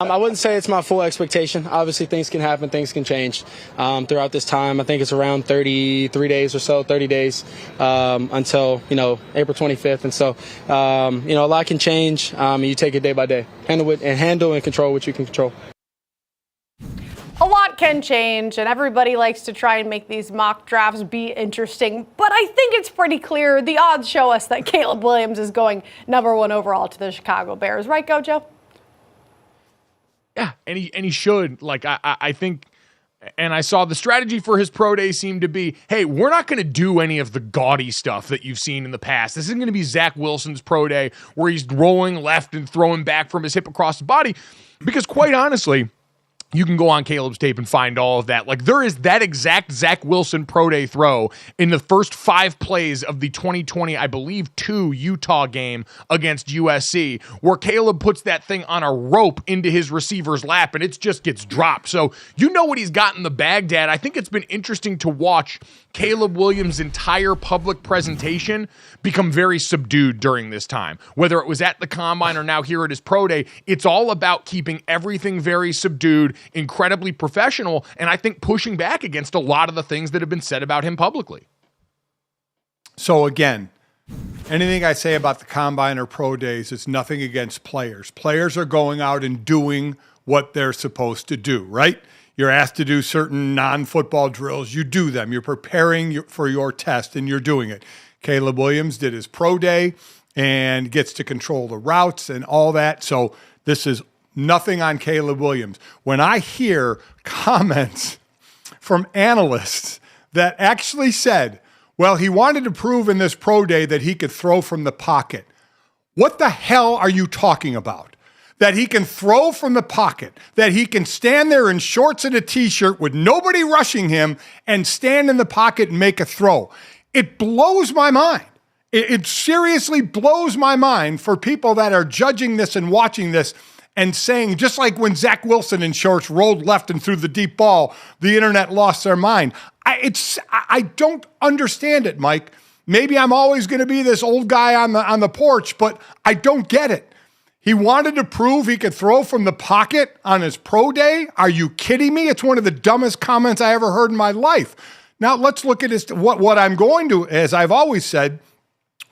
I wouldn't say it's my full expectation. Obviously, things can happen, things can change throughout this time. I think it's around 33 days or so, 30 days until, April 25th. And so, a lot can change. You take it day by day. Handle and control what you can control. A lot can change, and everybody likes to try and make these mock drafts be interesting. But I think it's pretty clear. The odds show us that Caleb Williams is going number 1 overall to the Chicago Bears. Right, GoJo? Yeah, and he should. Like, I think, and I saw the strategy for his pro day seemed to be, hey, we're not going to do any of the gaudy stuff that you've seen in the past. This isn't going to be Zach Wilson's pro day where he's rolling left and throwing back from his hip across the body. Because quite honestly, you can go on Caleb's tape and find all of that. Like, there is that exact Zach Wilson pro day throw in the first 5 plays of the 2020, I believe, 2 Utah game against USC, where Caleb puts that thing on a rope into his receiver's lap and it just gets dropped. So you know what he's got in the bag, Dad. I think it's been interesting to watch Caleb Williams' entire public presentation become very subdued during this time. Whether it was at the Combine or now here at his pro day, it's all about keeping everything very subdued, incredibly professional, and I think pushing back against a lot of the things that have been said about him publicly. So again, anything I say about the Combine or pro days is nothing against players. Players are going out and doing what they're supposed to do, right? You're asked to do certain non-football drills. You do them. You're preparing for your test, and you're doing it. Caleb Williams did his pro day and gets to control the routes and all that. So this is nothing on Caleb Williams. When I hear comments from analysts that actually said, well, he wanted to prove in this pro day that he could throw from the pocket. What the hell are you talking about? That he can throw from the pocket, that he can stand there in shorts and a t-shirt with nobody rushing him and stand in the pocket and make a throw. It blows my mind. It seriously blows my mind for people that are judging this and watching this and saying, just like when Zach Wilson in shorts rolled left and threw the deep ball, the internet lost their mind. I don't understand it, Mike. Maybe I'm always going to be this old guy on the porch, but I don't get it. He wanted to prove he could throw from the pocket on his pro day. Are you kidding me? It's one of the dumbest comments I ever heard in my life. Now let's look at what I'm going to, as I've always said,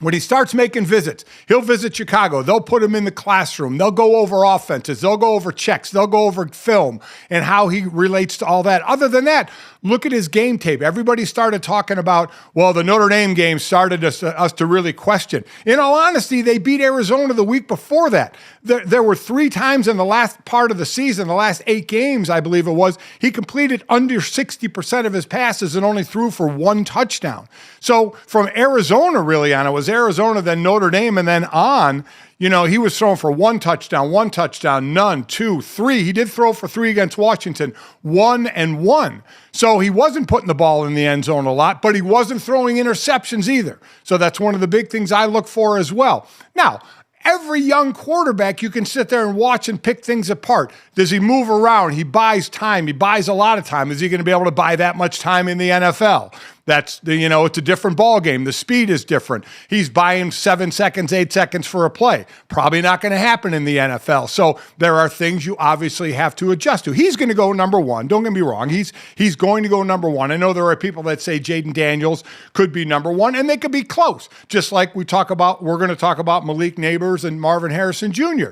when he starts making visits, he'll visit Chicago. They'll put him in the classroom. They'll go over offenses. They'll go over checks. They'll go over film and how he relates to all that. Other than that, look at his game tape. Everybody started talking about, well, the Notre Dame game started us to really question. In all honesty, they beat Arizona the week before that. There were 3 times in the last part of the season, the last 8 games, I believe it was, he completed under 60% of his passes and only threw for 1 touchdown. So from Arizona really on, it was Arizona, then Notre Dame, and then on, he was throwing for 1 touchdown, none, 2, 3. He did throw for 3 against Washington, 1 and 1. So he wasn't putting the ball in the end zone a lot, but he wasn't throwing interceptions either. So that's one of the big things I look for as well. Now, every young quarterback, you can sit there and watch and pick things apart. Does he move around? He buys time. He buys a lot of time. Is he going to be able to buy that much time in the NFL? That's, it's a different ball game. The speed is different. He's buying 7 seconds, 8 seconds for a play. Probably not going to happen in the NFL. So there are things you obviously have to adjust to. He's going to go number 1. Don't get me wrong. He's going to go number 1. I know there are people that say Jaden Daniels could be number 1, and they could be close. Just like we're going to talk about Malik Neighbors and Marvin Harrison Jr.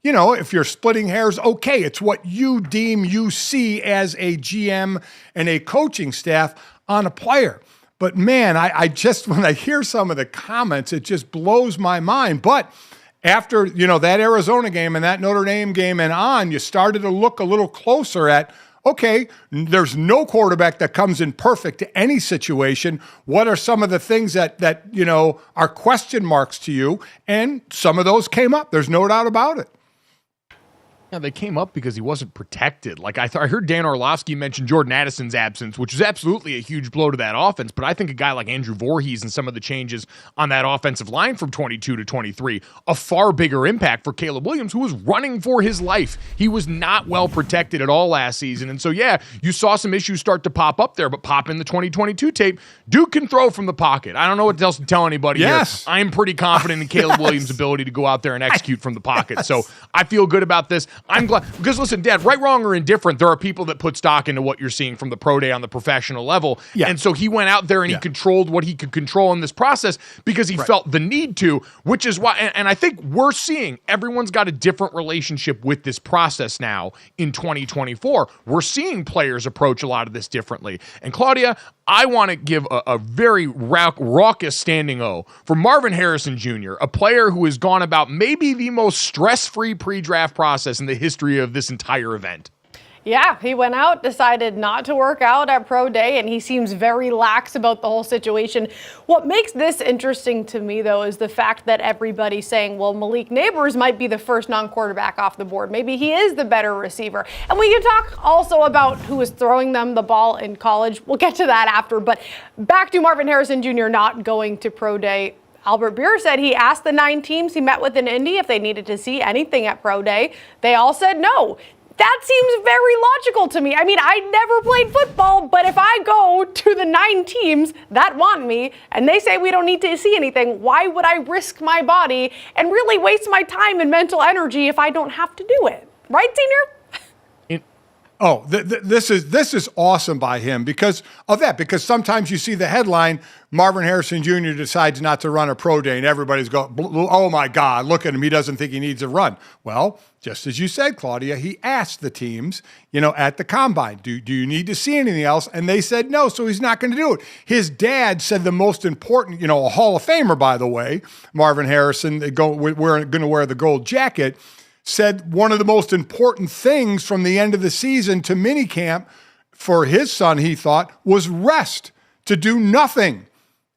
If you're splitting hairs, okay, it's what you see as a GM and a coaching staff on a player. But man, I just, when I hear some of the comments, it just blows my mind. But after, that Arizona game and that Notre Dame game and on, you started to look a little closer at, okay, there's no quarterback that comes in perfect to any situation. What are some of the things that are question marks to you? And some of those came up. There's no doubt about it. Yeah, they came up because he wasn't protected. Like I heard Dan Orlovsky mention Jordan Addison's absence, which is absolutely a huge blow to that offense. But I think a guy like Andrew Voorhees and some of the changes on that offensive line from 22 to 23, a far bigger impact for Caleb Williams, who was running for his life. He was not well protected at all last season. And so, yeah, you saw some issues start to pop up there, but pop in the 2022 tape. Duke can throw from the pocket. I don't know what else to tell anybody here. I'm pretty confident in Caleb Williams' ability to go out there and execute from the pocket. So I feel good about this. I'm glad, because listen, Dad, right, wrong, or indifferent, there are people that put stock into what you're seeing from the pro day on the professional level. Yeah. And so he went out there and he controlled what he could control in this process because he felt the need to, which is why, and I think we're seeing everyone's got a different relationship with this process now in 2024. We're seeing players approach a lot of this differently. And Claudia, I want to give a very raucous standing O for Marvin Harrison Jr., a player who has gone about maybe the most stress-free pre-draft process in the history of this entire event. Yeah, he went out, decided not to work out at Pro Day, and he seems very lax about the whole situation. What makes this interesting to me, though, is the fact that everybody's saying, well, Malik Neighbors might be the first non-quarterback off the board. Maybe he is the better receiver. And we can talk also about who was throwing them the ball in college. We'll get to that after. But back to Marvin Harrison Jr. not going to Pro Day. Albert Breer said he asked the 9 teams he met with in Indy if they needed to see anything at Pro Day. They all said no. That seems very logical to me. I mean, I never played football, but if I go to the 9 teams that want me and they say we don't need to see anything, why would I risk my body and really waste my time and mental energy if I don't have to do it? Right, Senior? This is awesome by him because of that. Because sometimes you see the headline, Marvin Harrison Jr. decides not to run a pro day, and everybody's going, oh my God, look at him. He doesn't think he needs a run. Well, just as you said, Claudia, he asked the teams, at the combine, do you need to see anything else? And they said no, so he's not going to do it. His dad said the most important, a Hall of Famer, by the way, Marvin Harrison, we're going to wear the gold jacket, said one of the most important things from the end of the season to minicamp for his son, he thought, was rest, to do nothing.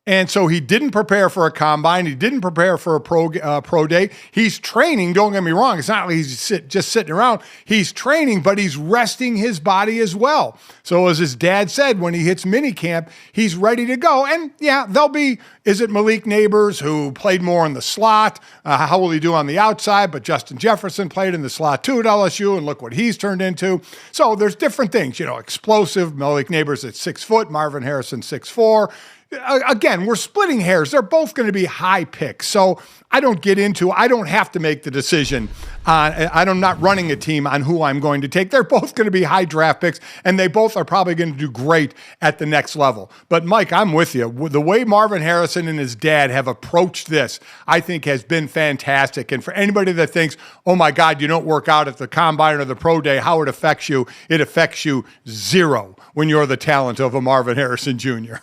And so he didn't prepare for a combine. He didn't prepare for a pro day. He's training. Don't get me wrong. It's not like he's just sitting around. He's training, but he's resting his body as well. So as his dad said, when he hits minicamp, he's ready to go. And yeah, is it Malik Neighbors who played more in the slot? How will he do on the outside? But Justin Jefferson played in the slot too at LSU, and look what he's turned into. So there's different things, explosive. Malik Neighbors at 6 foot, Marvin Harrison 6'4". Again, we're splitting hairs. They're both going to be high picks. So I don't have to make the decision. I'm not running a team on who I'm going to take. They're both going to be high draft picks, and they both are probably going to do great at the next level. But, Mike, I'm with you. The way Marvin Harrison and his dad have approached this, I think, has been fantastic. And for anybody that thinks, oh, my God, you don't work out at the combine or the pro day, how it affects you zero when you're the talent of a Marvin Harrison Jr.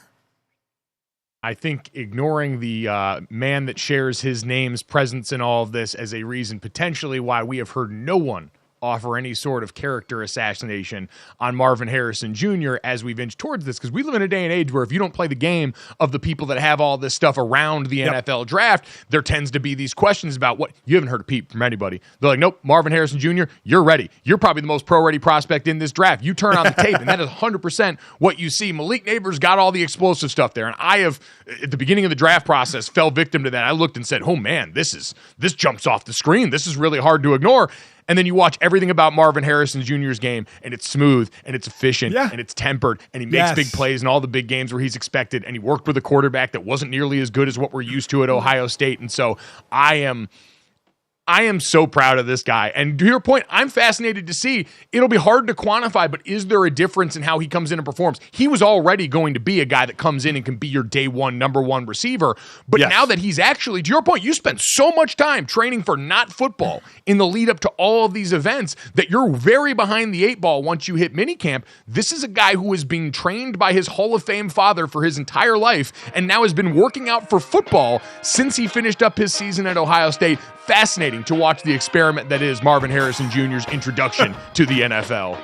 I think ignoring the man that shares his name's presence in all of this as a reason potentially why we have heard no one offer any sort of character assassination on Marvin Harrison Jr. as we've inched towards this, because we live in a day and age where if you don't play the game of the people that have all this stuff around the NFL draft, there tends to be these questions about what you haven't heard a peep from anybody. They're like, nope, Marvin Harrison Jr., you're ready. You're probably the most pro-ready prospect in this draft. You turn on the tape, and that is 100% what you see. Malik Neighbors got all the explosive stuff there, and I have, at the beginning of the draft process, fell victim to that. I looked and said, oh man, this jumps off the screen. This is really hard to ignore. And then you watch everything about Marvin Harrison Jr.'s game, and it's smooth, and it's efficient, and it's tempered, and he makes big plays in all the big games where he's expected, and he worked with a quarterback that wasn't nearly as good as what we're used to at Ohio State. And so I am so proud of this guy. And to your point, I'm fascinated to see. It'll be hard to quantify, but is there a difference in how he comes in and performs? He was already going to be a guy that comes in and can be your day one, number one receiver. But now that he's actually, to your point, you spent so much time training for not football in the lead up to all of these events that you're very behind the 8 ball once you hit minicamp. This is a guy who is being trained by his Hall of Fame father for his entire life and now has been working out for football since he finished up his season at Ohio State. Fascinating to watch the experiment that is Marvin Harrison Jr.'s introduction to the NFL.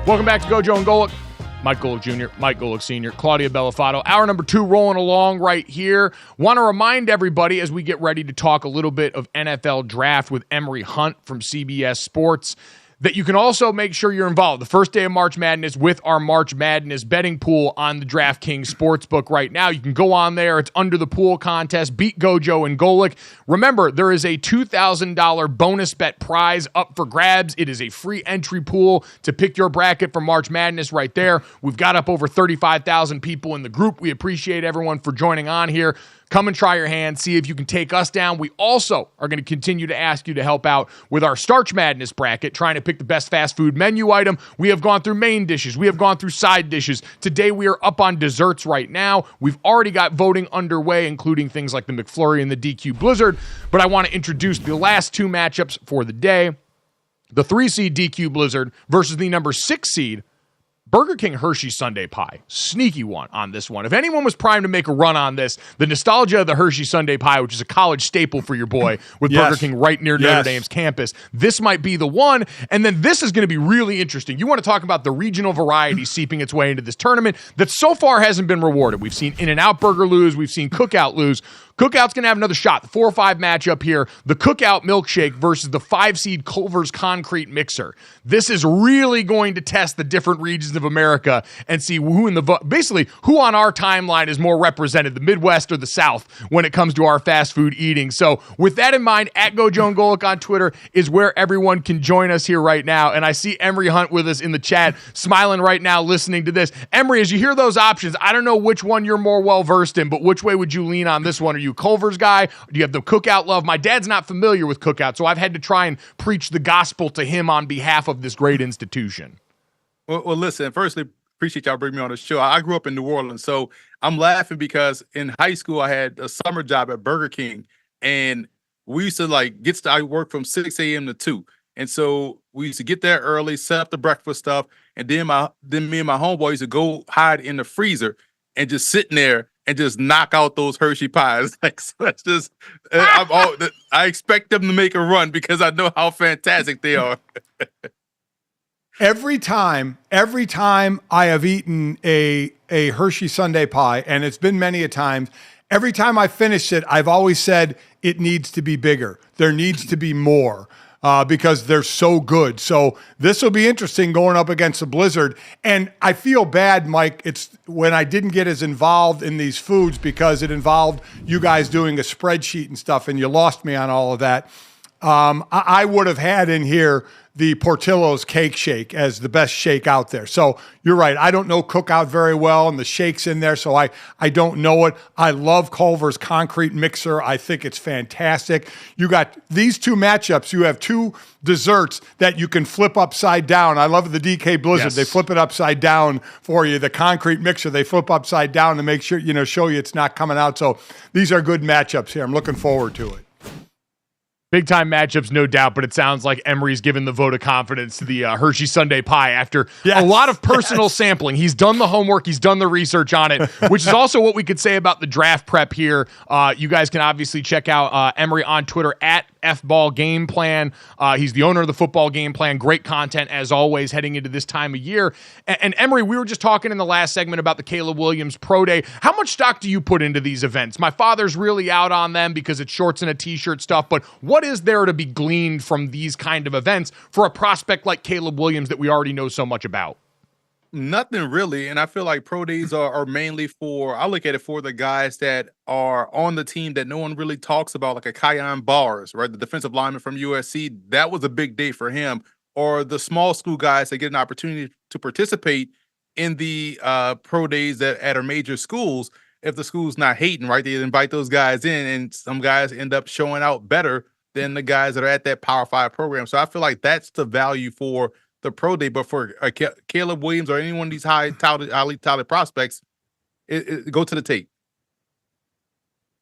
Welcome back to GoJo and Golic. Mike Golic Jr., Mike Golic Sr., Claudia Bellafato. Hour number 2 rolling along right here. Want to remind everybody as we get ready to talk a little bit of NFL draft with Emory Hunt from CBS Sports that you can also make sure you're involved the first day of March Madness with our March Madness betting pool on the DraftKings Sportsbook right now. You can go on there. It's under the pool contest. Beat GoJo and Golic. Remember, there is a $2,000 bonus bet prize up for grabs. It is a free entry pool to pick your bracket for March Madness right there. We've got up over 35,000 people in the group. We appreciate everyone for joining on here. Come and try your hand, see if you can take us down. We also are going to continue to ask you to help out with our Starch Madness bracket, trying to pick the best fast food menu item. We have gone through main dishes. We have gone through side dishes. Today we are up on desserts right now. We've already got voting underway, including things like the McFlurry and the DQ Blizzard. But I want to introduce the last 2 matchups for the day. The 3 seed DQ Blizzard versus the number 6 seed Burger King Hershey Sundae Pie. Sneaky one on this one. If anyone was primed to make a run on this, the nostalgia of the Hershey Sundae Pie, which is a college staple for your boy, with Burger King right near Notre Dame's campus, this might be the one. And then this is going to be really interesting. You want to talk about the regional variety seeping its way into this tournament that so far hasn't been rewarded. We've seen In-N-Out Burger lose. We've seen Cookout lose. Cookout's going to have another shot. The 4 or 5 matchup here. The Cookout Milkshake versus the 5 seed Culver's Concrete Mixer. This is really going to test the different regions of America and see who basically who on our timeline is more represented, the Midwest or the South, when it comes to our fast food eating. So with that in mind, at GoJo and Golic on Twitter is where everyone can join us here right now. And I see Emory Hunt with us in the chat, smiling right now, listening to this. Emory, as you hear those options, I don't know which one you're more well-versed in, but which way would you lean on this one? Are you a Culver's guy? Do you have the Cookout love? My dad's not familiar with Cookout, so I've had to try and preach the gospel to him on behalf of this great institution. Well, listen, firstly, appreciate y'all bringing me on the show. I grew up in New Orleans, so I'm laughing because in high school, I had a summer job at Burger King, and we used to I work from 6 a.m. to 2. And so we used to get there early, set up the breakfast stuff, and then me and my homeboy used to go hide in the freezer and just sitting there and just knock out those Hershey pies. So that's just, I expect them to make a run because I know how fantastic they are. Every time I have eaten a Hershey Sundae pie, and it's been many a times, every time I finish it, I've always said it needs to be bigger. There needs to be more. Because they're so good. So this will be interesting going up against the Blizzard. And I feel bad, Mike, it's when I didn't get as involved in these foods because it involved you guys doing a spreadsheet and stuff, and you lost me on all of that. I would have had in here the Portillo's Cake Shake as the best shake out there. So you're right. I don't know Cookout very well, and the shake's in there, so I don't know it. I love Culver's Concrete Mixer. I think it's fantastic. You got these 2 matchups. You have 2 desserts that you can flip upside down. I love the DK Blizzard. Yes. They flip it upside down for you. The Concrete Mixer, they flip upside down to make sure, show you it's not coming out. So these are good matchups here. I'm looking forward to it. Big time matchups, no doubt, but it sounds like Emory's given the vote of confidence to the Hershey Sundae Pie after a lot of personal sampling. He's done the homework. He's done the research on it, which is also what we could say about the draft prep here. You guys can obviously check out Emory on Twitter at F-Ball Game Plan. He's the owner of the Football Game Plan. Great content, as always, heading into this time of year. And Emory, we were just talking in the last segment about the Caleb Williams Pro Day. How much stock do you put into these events? My father's really out on them because it's shorts and a T-shirt stuff, but what is there to be gleaned from these kind of events for a prospect like Caleb Williams that we already know so much about? Nothing really. And I feel like pro days are mainly I look at it for the guys that are on the team that no one really talks about, like a Kyan Bars, right? The defensive lineman from USC. That was a big day for him. Or the small school guys that get an opportunity to participate in the pro days at our major schools. If the school's not hating, right? They invite those guys in, and some guys end up showing out better than the guys that are at that Power 5 program. So I feel like that's the value for the pro day. But for Caleb Williams or any one of these highly touted prospects, go to the tape.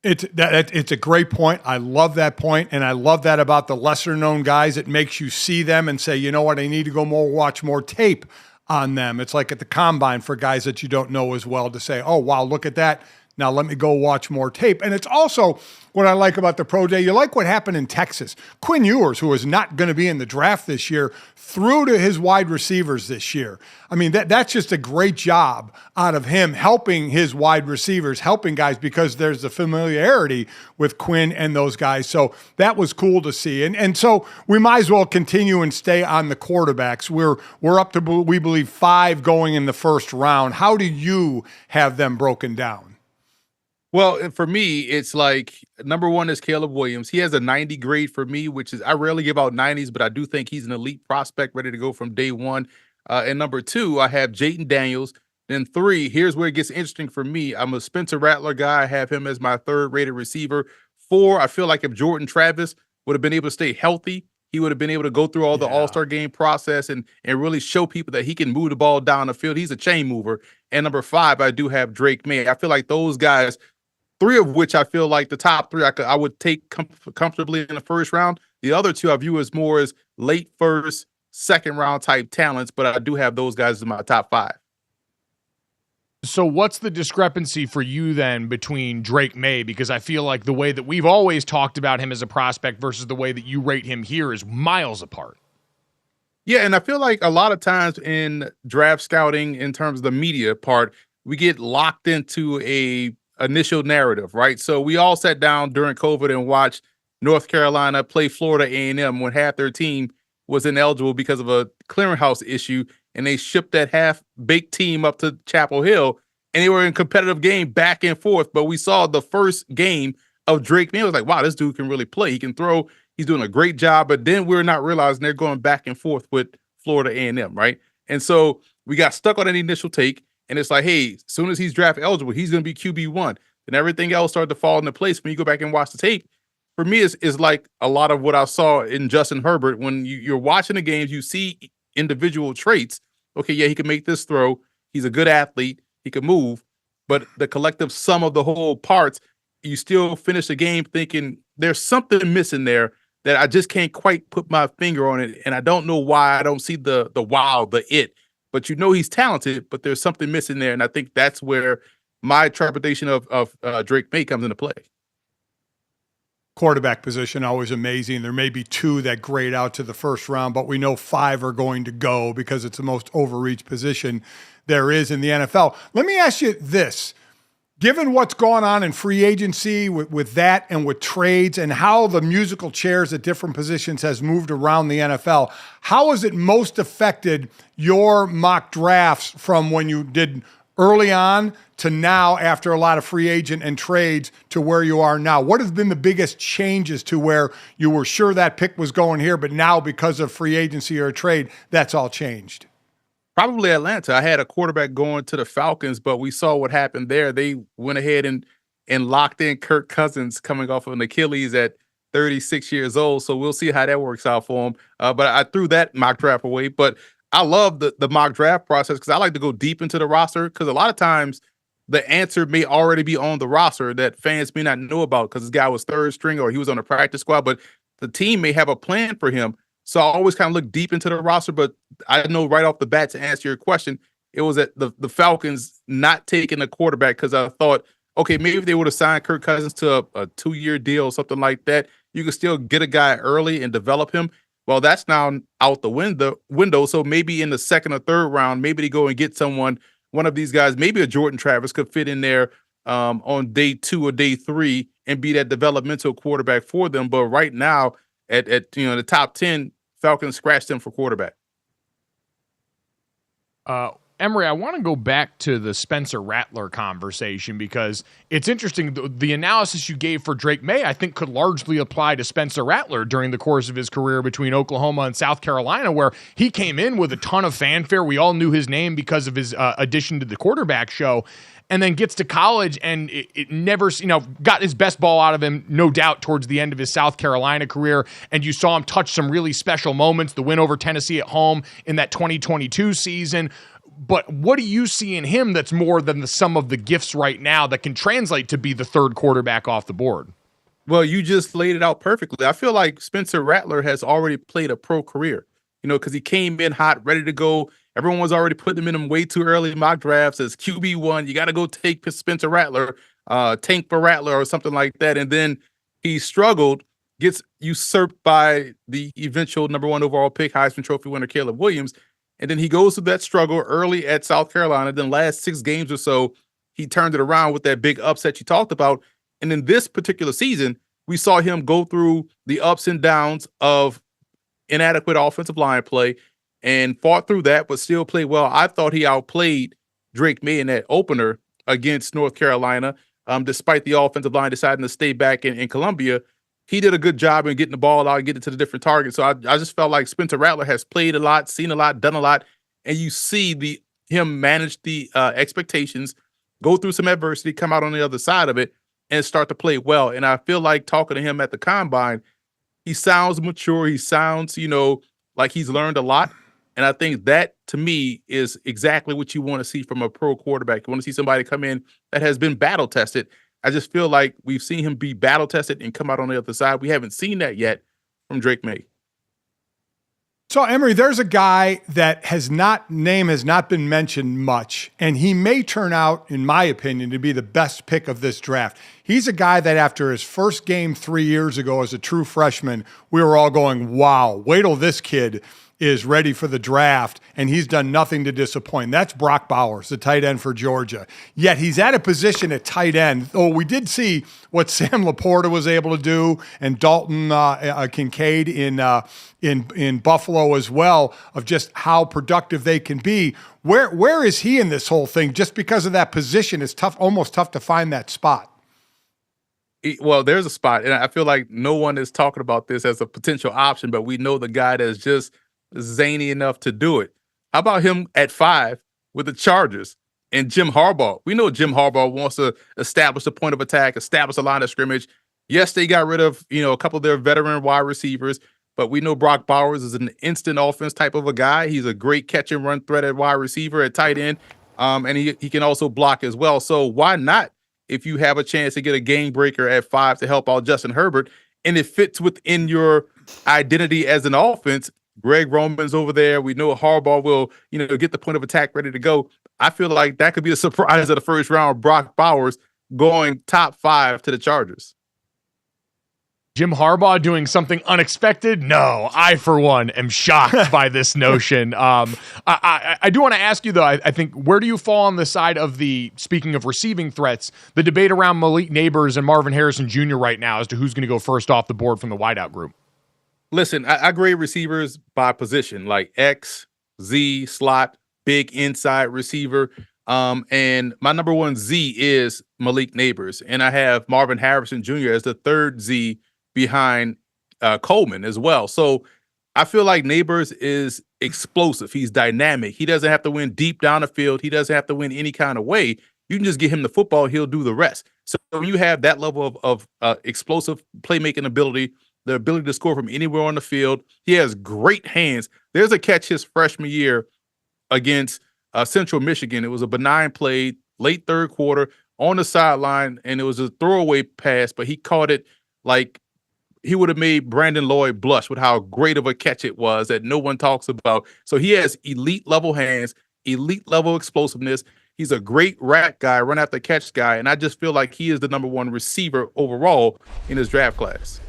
It's a great point. I love that point, and I love that about the lesser known guys. It makes you see them and say, you know what, I need to go watch more tape on them. It's like at the combine for guys that you don't know as well to say, oh wow, look at that. Now let me go watch more tape. And it's also what I like about the Pro Day. You like what happened in Texas. Quinn Ewers, who is not going to be in the draft this year, threw to his wide receivers this year. I mean, that's just a great job out of him helping his wide receivers, helping guys, because there's a familiarity with Quinn and those guys. So that was cool to see. And so we might as well continue and stay on the quarterbacks. We're up to, we believe, 5 going in the first round. How do you have them broken down? Well, for me, it's like number 1 is Caleb Williams. He has a 90 grade for me, which is, I rarely give out 90s, but I do think he's an elite prospect ready to go from day 1. And number 2, I have Jaden Daniels. Then 3, here's where it gets interesting for me. I'm a Spencer Rattler guy. I have him as my 3rd rated receiver. 4, I feel like if Jordan Travis would have been able to stay healthy, he would have been able to go through all the All-Star game process and really show people that he can move the ball down the field. He's a chain mover. And number 5, I do have Drake May. I feel like those guys, 3 of which I feel like the top 3 I would take comfortably in the first round. The other 2 I view as more as late first, second round type talents, but I do have those guys in my top 5. So what's the discrepancy for you then between Drake May? Because I feel like the way that we've always talked about him as a prospect versus the way that you rate him here is miles apart. Yeah, and I feel like a lot of times in draft scouting, in terms of the media part, we get locked into a initial narrative, right? So we all sat down during COVID and watched North Carolina play Florida A&M when half their team was ineligible because of a clearinghouse issue, and they shipped that half-baked team up to Chapel Hill, and they were in competitive game back and forth. But we saw the first game of Drake May. It was like, wow, this dude can really play. He can throw. He's doing a great job. But then we're not realizing they're going back and forth with Florida A&M, right? And so we got stuck on an initial take, and it's like, hey, as soon as he's draft eligible, he's going to be QB1. And everything else started to fall into place when you go back and watch the tape. For me, is like a lot of what I saw in Justin Herbert. When you're watching the games, you see individual traits. Okay, yeah, he can make this throw. He's a good athlete. He can move. But the collective sum of the whole parts, you still finish the game thinking there's something missing there that I just can't quite put my finger on it. And I don't know why I don't see the wow, the it. But you know he's talented, but there's something missing there. And I think that's where my interpretation of Drake May comes into play. Quarterback position, always amazing. There may be 2 that grade out to the first round, but we know 5 are going to go because it's the most overreached position there is in the NFL. Let me ask you this. Given what's going on in free agency with that and with trades and how the musical chairs at different positions has moved around the NFL, how has it most affected your mock drafts from when you did early on to now after a lot of free agent and trades to where you are now? What have been the biggest changes to where you were sure that pick was going here, but now because of free agency or a trade, that's all changed? Probably Atlanta. I had a quarterback going to the Falcons, but we saw what happened there. They went ahead and locked in Kirk Cousins coming off of an Achilles at 36 years old. So we'll see how that works out for him. But I threw that mock draft away. But I love the mock draft process because I like to go deep into the roster because a lot of times the answer may already be on the roster that fans may not know about because this guy was 3rd string or he was on the practice squad, but the team may have a plan for him. So I always kind of look deep into the roster, but I know right off the bat to answer your question, it was at the Falcons not taking a quarterback because I thought, okay, maybe if they would have signed Kirk Cousins to a 2-year deal or something like that, you could still get a guy early and develop him. Well, that's now out the window. So maybe in the 2nd or 3rd round, maybe they go and get someone, one of these guys, maybe a Jordan Travis could fit in there on day 2 or day 3 and be that developmental quarterback for them. But right now, at the top 10, Falcons scratched them for quarterback. Emory, I want to go back to the Spencer Rattler conversation because it's interesting. The analysis you gave for Drake May, I think, could largely apply to Spencer Rattler during the course of his career between Oklahoma and South Carolina, where he came in with a ton of fanfare. We all knew his name because of his addition to the quarterback show. And then gets to college and it never, got his best ball out of him, no doubt, towards the end of his South Carolina career. And you saw him touch some really special moments, the win over Tennessee at home in that 2022 season. But what do you see in him that's more than the sum of the gifts right now that can translate to be the 3rd quarterback off the board? Well, you just laid it out perfectly. I feel like Spencer Rattler has already played a pro career, because he came in hot, ready to go. Everyone was already putting him in way too early mock drafts as QB1. You got to go take Spencer Rattler. tank for Rattler or something like that. And then he struggled, gets usurped by the eventual number 1 overall pick, Heisman Trophy winner Caleb Williams. And then he goes through that struggle early at South Carolina. Then last 6 games or so, he turned it around with that big upset you talked about. And in this particular season, we saw him go through the ups and downs of inadequate offensive line play and fought through that, but still played well. I thought he outplayed Drake May in that opener against North Carolina, despite the offensive line deciding to stay back in Columbia. He did a good job in getting the ball out and getting to the different targets. So I just felt like Spencer Rattler has played a lot, seen a lot, done a lot, and you see him manage the expectations, go through some adversity, come out on the other side of it, and start to play well. And I feel like talking to him at the combine, he sounds mature. He sounds, like he's learned a lot. And I think that, to me, is exactly what you want to see from a pro quarterback. You want to see somebody come in that has been battle-tested. I just feel like we've seen him be battle-tested and come out on the other side. We haven't seen that yet from Drake May. So, Emory, there's a guy that name has not been mentioned much, and he may turn out, in my opinion, to be the best pick of this draft. He's a guy that after his first game 3 years ago as a true freshman, we were all going, wow, wait till this kid is ready for the draft, and he's done nothing to disappoint. That's Brock Bowers, the tight end for Georgia. Yet he's at a position at tight end. Oh, we did see what Sam Laporta was able to do, and Dalton Kincaid in Buffalo as well, of just how productive they can be. Where is he in this whole thing? Just because of that position, it's tough, almost tough to find that spot. Well, there's a spot, and I feel like no one is talking about this as a potential option, but we know the guy that's just zany enough to do it. How about him at 5 with the Chargers and Jim Harbaugh? We know Jim Harbaugh wants to establish a point of attack, establish a line of scrimmage. Yes, they got rid of, a couple of their veteran wide receivers, but we know Brock Bowers is an instant offense type of a guy. He's a great catch and run threat at wide receiver, at tight end, and he can also block as well. So why not, if you have a chance to get a game breaker at 5 to help out Justin Herbert, and it fits within your identity as an offense? Greg Roman's over there. We know Harbaugh will, get the point of attack ready to go. I feel like that could be a surprise of the first round. Brock Bowers going top 5 to the Chargers. Jim Harbaugh doing something unexpected? No, I, for one, am shocked by this notion. I do want to ask you, though, I think, where do you fall on the side of speaking of receiving threats, the debate around Malik Neighbors and Marvin Harrison Jr. right now as to who's going to go first off the board from the wideout group? Listen, I grade receivers by position, like X, Z, slot, big inside receiver. And my number 1 Z is Malik Neighbors. And I have Marvin Harrison Jr. as the 3rd Z behind Coleman as well. So I feel like Neighbors is explosive. He's dynamic. He doesn't have to win deep down the field. He doesn't have to win any kind of way. You can just get him the football. He'll do the rest. So when you have that level of explosive playmaking ability, the ability to score from anywhere on the field, he has great hands. There's a catch his freshman year against Central Michigan. It was a benign play, late 3rd quarter, on the sideline, and it was a throwaway pass, but he caught it like he would have made Brandon Lloyd blush with how great of a catch it was that no one talks about. So he has elite level hands, elite level explosiveness. He's a great rack guy, run after catch guy, and I just feel like he is the number 1 receiver overall in his draft class.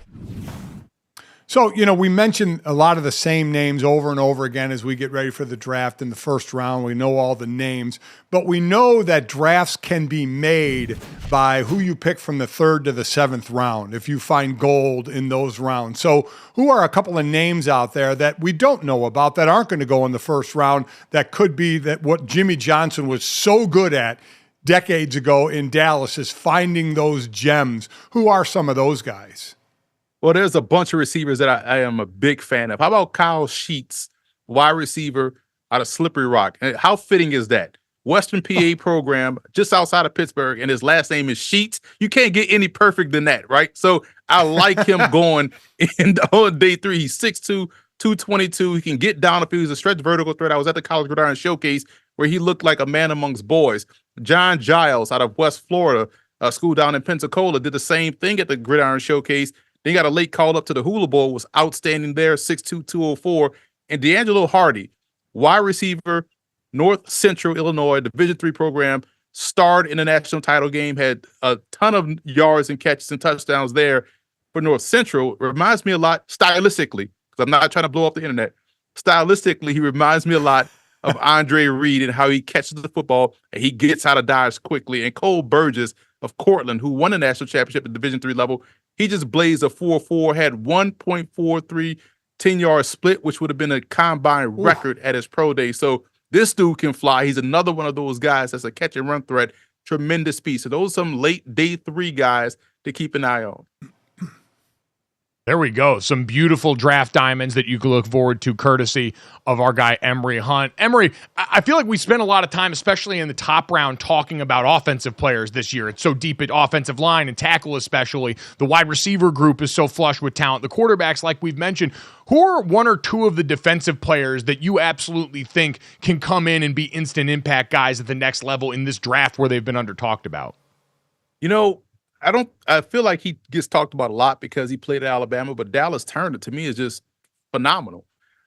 So, we mentioned a lot of the same names over and over again as we get ready for the draft in the first round. We know all the names, but we know that drafts can be made by who you pick from the 3rd to the 7th round if you find gold in those rounds. So who are a couple of names out there that we don't know about that aren't going to go in the first round that could be that what Jimmy Johnson was so good at decades ago in Dallas is finding those gems? Who are some of those guys? Well, there's a bunch of receivers that I am a big fan of. How about Kyle Sheets, wide receiver out of Slippery Rock? And how fitting is that? Western PA program just outside of Pittsburgh, and his last name is Sheets. You can't get any perfect than that, right? So I like him going on day 3. He's 6'2", 222. He can get down the field. He's a stretch vertical threat. I was at the College Gridiron Showcase where he looked like a man amongst boys. John Giles out of West Florida, a school down in Pensacola, did the same thing at the Gridiron Showcase. Then he got a late call up to the Hula Bowl, was outstanding there, 6'2", 204. And D'Angelo Hardy, wide receiver, North Central Illinois, Division III program, starred in the national title game, had a ton of yards and catches and touchdowns there for North Central. Reminds me a lot stylistically, because I'm not trying to blow up the internet. Stylistically, he reminds me a lot of Andre Reed and how he catches the football and he gets out of dodge quickly. And Cole Burgess of Cortland, who won the national championship at Division III level, he just blazed a 4.4, had 1.43 10-yard split, which would have been a combine record at his pro day. So this dude can fly. He's another one of those guys that's a catch and run threat. Tremendous speed. So those are some late day 3 guys to keep an eye on. There we go. Some beautiful draft diamonds that you can look forward to courtesy of our guy, Emory Hunt. Emory, I feel like we spent a lot of time, especially in the top round, talking about offensive players this year. It's so deep at offensive line and tackle especially. The wide receiver group is so flush with talent. The quarterbacks, like we've mentioned. Who are 1 or 2 of the defensive players that you absolutely think can come in and be instant impact guys at the next level in this draft where they've been under talked about? You know, I feel like he gets talked about a lot because he played at Alabama, but Dallas Turner to me is just phenomenal.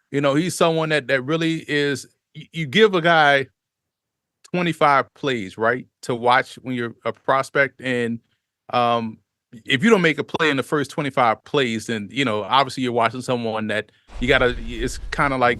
You know, he's someone that really is, you give a guy 25 plays, right, to watch when you're a prospect. And if you don't make a play in the first 25 plays, then, you know, obviously you're watching someone that it's kind of like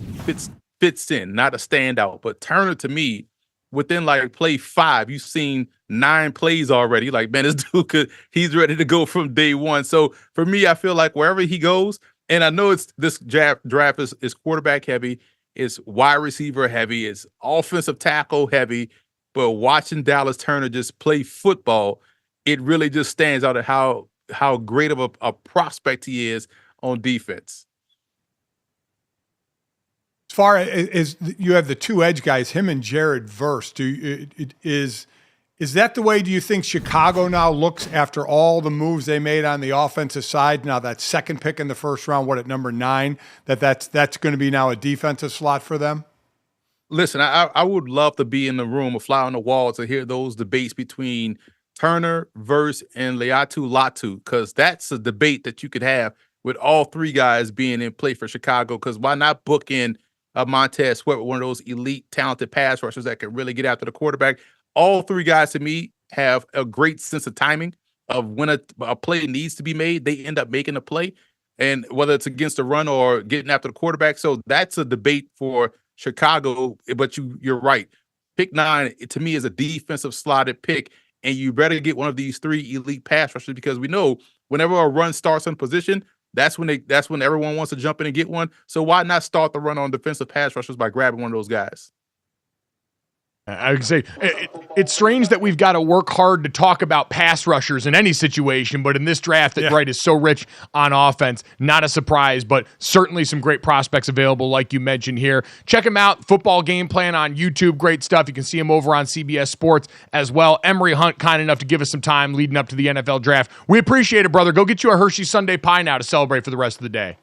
fits in, not a standout. But Turner, to me, within like play 5, you've seen 9 plays already. Like, man, this dude he's ready to go from day 1. So for me, I feel like wherever he goes, and I know this draft is quarterback heavy, it's wide receiver heavy, it's offensive tackle heavy, but watching Dallas Turner just play football, it really just stands out at how great of a prospect he is on defense. As far as you have the 2 edge guys, him and Jared Verse, is that the way do you think Chicago now looks after all the moves they made on the offensive side? Now that second pick in the first round, at number 9, that's going to be now a defensive slot for them? Listen, I would love to be in the room, a fly on the wall, to hear those debates between Turner, Verse, and Laiatu Latu, because that's a debate that you could have with all 3 guys being in play for Chicago. Because why not book in Montez Sweat with one of those elite, talented pass rushers that can really get after the quarterback? All 3 guys, to me, have a great sense of timing of when a play needs to be made. They end up making a play, and whether it's against the run or getting after the quarterback. So that's a debate for Chicago. But you're right. Pick 9, to me, is a defensive slotted pick, and you better get one of these 3 elite pass rushers, because we know whenever a run starts in position, that's when everyone wants to jump in and get one. So why not start the run on defensive pass rushers by grabbing one of those guys? I would say it's strange that we've got to work hard to talk about pass rushers in any situation, but in this draft that right is so rich on offense, not a surprise, but certainly some great prospects available like you mentioned here. Check him out, Football Game Plan on YouTube, great stuff. You can see him over on CBS Sports as well. Emory Hunt, kind enough to give us some time leading up to the NFL draft. We appreciate it, brother. Go get you a Hershey Sundae pie now to celebrate for the rest of the day.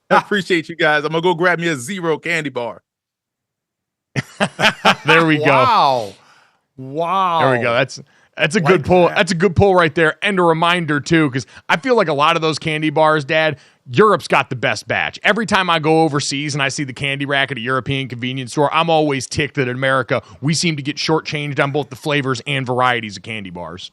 I appreciate you guys. I'm going to go grab me a Zero candy bar. There we go. Wow. There we go. That's a good pull. That's a good pull right there. And a reminder too, because I feel like a lot of those candy bars, Dad, Europe's got the best batch. Every time I go overseas and I see the candy rack at a European convenience store, I'm always ticked that in America we seem to get shortchanged on both the flavors and varieties of candy bars.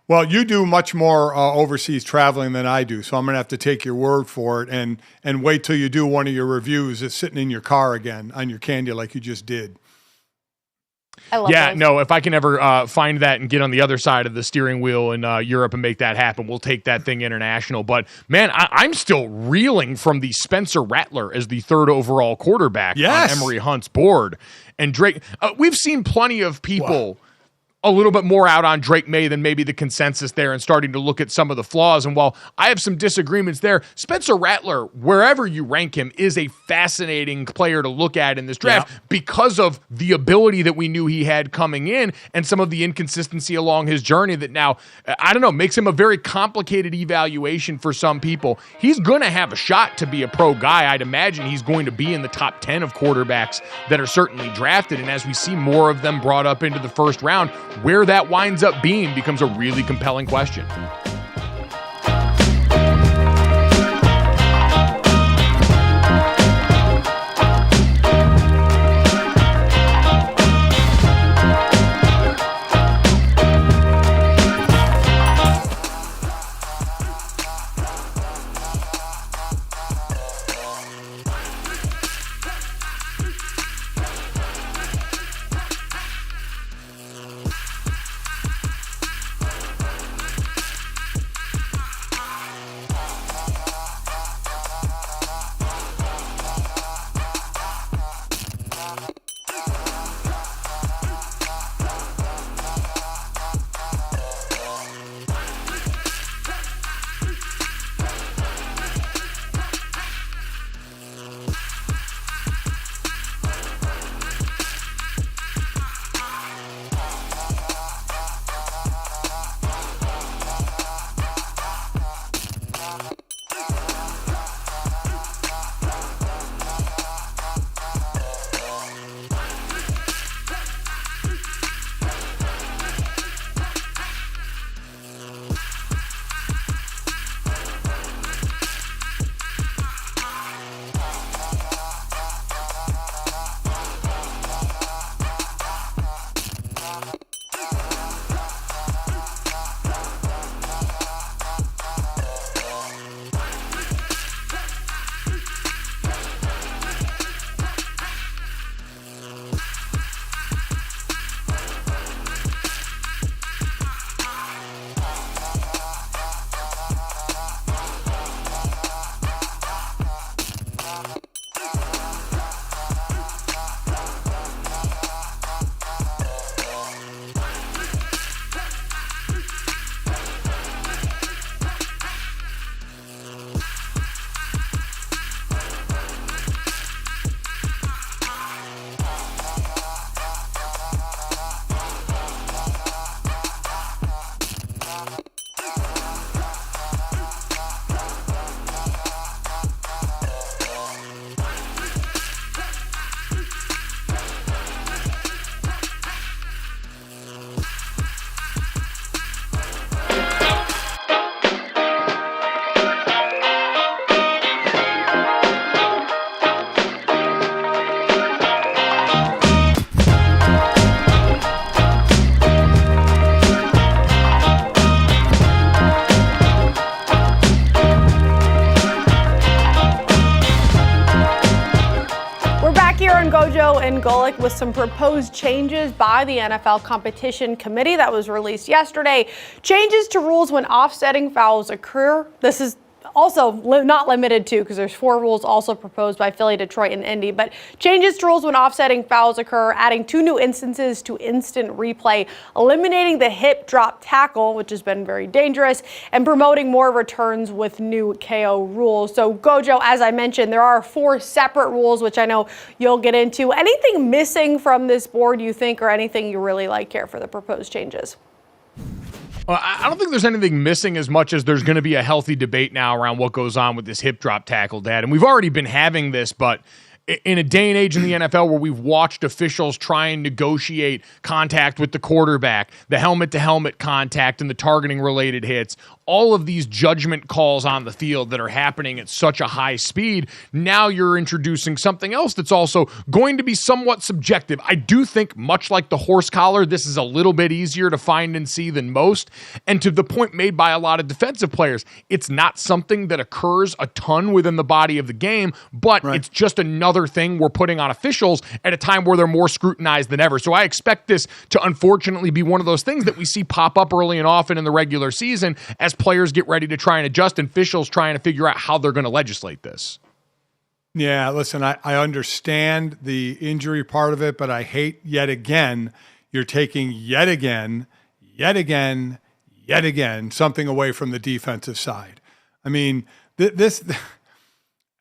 Well, you do much more overseas traveling than I do, so I'm going to have to take your word for it and wait till you do one of your reviews that's sitting in your car again on your candy like you just did. I love those. No, if I can ever find that and get on the other side of the steering wheel in Europe and make that happen, we'll take that thing international. But, man, I'm still reeling from the Spencer Rattler as the 3rd overall quarterback on Emory Hunt's board. And Drake, we've seen plenty of people a little bit more out on Drake May than maybe the consensus there and starting to look at some of the flaws. And while I have some disagreements there, Spencer Rattler, wherever you rank him, is a fascinating player to look at in this draft because of the ability that we knew he had coming in and some of the inconsistency along his journey that now, I don't know, makes him a very complicated evaluation for some people. He's going to have a shot to be a pro guy. I'd imagine he's going to be in the top 10 of quarterbacks that are certainly drafted. And as we see more of them brought up into the first round, where that winds up being becomes a really compelling question. Julian Golic with some proposed changes by the NFL Competition Committee that was released yesterday. Changes to rules when offsetting fouls occur. This is also not limited to, because there's 4 rules also proposed by Philly, Detroit, and Indy, but changes to rules when offsetting fouls occur, adding 2 new instances to instant replay, eliminating the hip drop tackle, which has been very dangerous, and promoting more returns with new KO rules. So GoJo, as I mentioned, there are 4 separate rules, which I know you'll get into. Anything missing from this board, you think, or anything you really like here for the proposed changes? Well, I don't think there's anything missing as much as there's going to be a healthy debate now around what goes on with this hip drop tackle, Dad. And we've already been having this, but in a day and age in the NFL where we've watched officials try and negotiate contact with the quarterback, the helmet-to-helmet contact and the targeting-related hits, all of these judgment calls on the field that are happening at such a high speed, now you're introducing something else that's also going to be somewhat subjective. I do think, much like the horse collar, this is a little bit easier to find and see than most. And to the point made by a lot of defensive players, it's not something that occurs a ton within the body of the game, but it's just another thing we're putting on officials at a time where they're more scrutinized than ever. So I expect this to unfortunately be one of those things that we see pop up early and often in the regular season as players get ready to try and adjust and officials trying to figure out how they're going to legislate this. Yeah, listen, I understand the injury part of it, but I hate yet again, you're taking yet again, something away from the defensive side. I mean,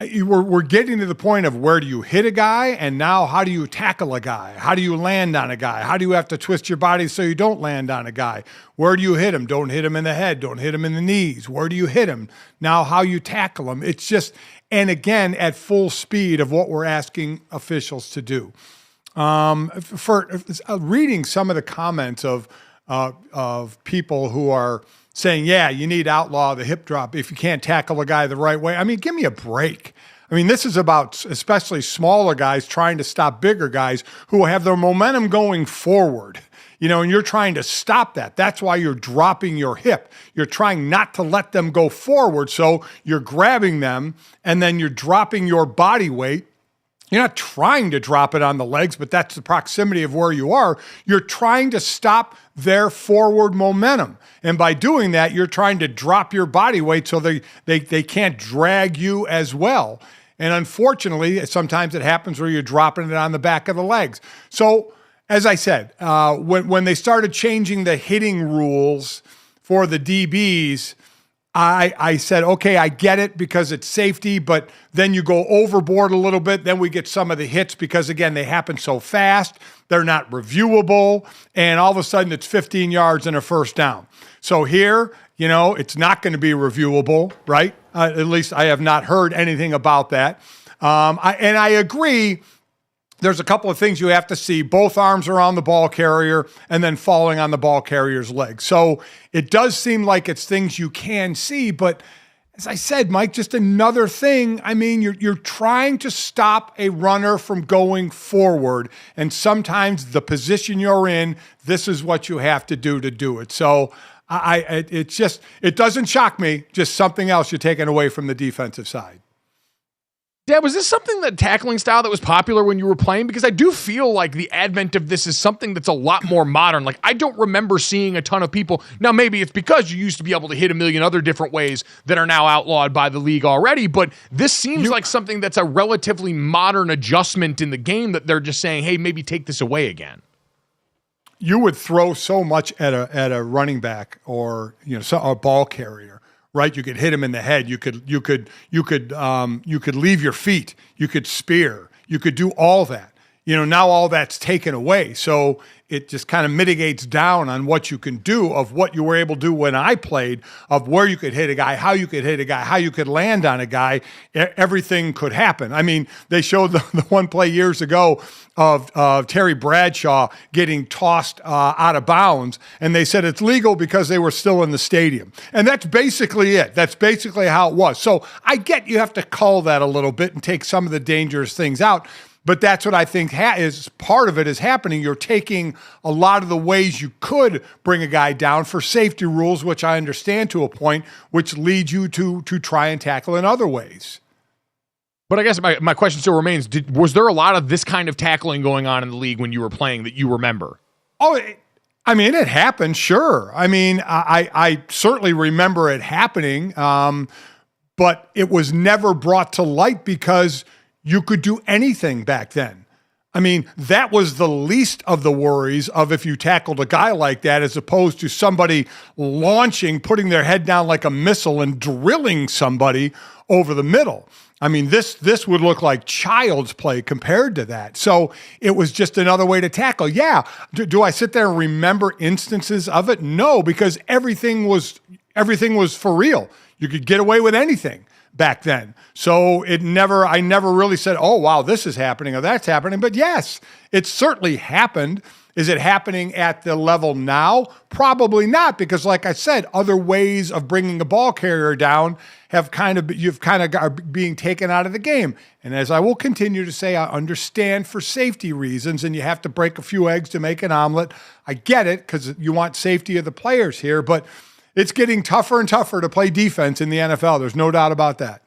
we're getting to the point of where do you hit a guy, and now how do you tackle a guy? How do you land on a guy? How do you have to twist your body so you don't land on a guy? Where do you hit him? Don't hit him in the head. Don't hit him in the knees. Where do you hit him? Now how you tackle him. It's just, and again, at full speed of what we're asking officials to do. For reading some of the comments of people who are saying, yeah, you need outlaw the hip drop if you can't tackle a guy the right way. I mean, give me a break. I mean, this is about especially smaller guys trying to stop bigger guys who have their momentum going forward, and you're trying to stop that. That's why you're dropping your hip. You're trying not to let them go forward. So you're grabbing them and then you're dropping your body weight. You're not trying to drop it on the legs, but that's the proximity of where you are. You're trying to stop their forward momentum. And by doing that, you're trying to drop your body weight so they can't drag you as well. And unfortunately, sometimes it happens where you're dropping it on the back of the legs. So, as I said, when they started changing the hitting rules for the DBs, I said, okay, I get it because it's safety, but then you go overboard a little bit. Then we get some of the hits because, again, they happen so fast. They're not reviewable. And all of a sudden, it's 15 yards and a first down. So here, it's not going to be reviewable, right? At least I have not heard anything about that. And I agree. There's a couple of things you have to see. Both arms are on the ball carrier and then falling on the ball carrier's leg. So it does seem like it's things you can see, but as I said, Mike, just another thing. I mean, you're trying to stop a runner from going forward, and sometimes the position you're in, this is what you have to do it. So it doesn't shock me, just something else you're taking away from the defensive side. Dad, was this something, that tackling style that was popular when you were playing? Because I do feel like the advent of this is something that's a lot more modern. Like, I don't remember seeing a ton of people. Now, maybe it's because you used to be able to hit a million other different ways that are now outlawed by the league already, but this seems like something that's a relatively modern adjustment in the game that they're just saying, hey, maybe take this away again. You would throw so much at a running back or a ball carrier. Right, you could hit him in the head. You could leave your feet. You could spear. You could do all that. Now all that's taken away. So it just kind of mitigates down on what you can do of what you were able to do when I played, of where you could hit a guy, how you could hit a guy, how you could land on a guy. Everything could happen. I mean, they showed the one play years ago of Terry Bradshaw getting tossed out of bounds, and they said it's legal because they were still in the stadium. And that's basically it. That's basically how it was. So I get you have to cull that a little bit and take some of the dangerous things out. But that's what I think is part of it is happening. You're taking a lot of the ways you could bring a guy down for safety rules, which I understand to a point, which leads you to try and tackle in other ways. But I guess my question still remains, was there a lot of this kind of tackling going on in the league when you were playing that you remember? Oh, I mean, it happened, sure. I mean, I certainly remember it happening, but it was never brought to light because you could do anything back then. I mean, that was the least of the worries of if you tackled a guy like that, as opposed to somebody launching, putting their head down like a missile and drilling somebody over the middle. I mean, this would look like child's play compared to that. So it was just another way to tackle. Yeah. Do I sit there and remember instances of it? No, because everything was for real. You could get away with anything back then. So I never really said, oh, wow, this is happening or that's happening. But yes, it certainly happened. Is it happening at the level now? Probably not, because like I said, other ways of bringing a ball carrier down you've kind of are being taken out of the game. And as I will continue to say, I understand for safety reasons, and you have to break a few eggs to make an omelet. I get it, because you want safety of the players here, but it's getting tougher and tougher to play defense in the NFL. There's no doubt about that.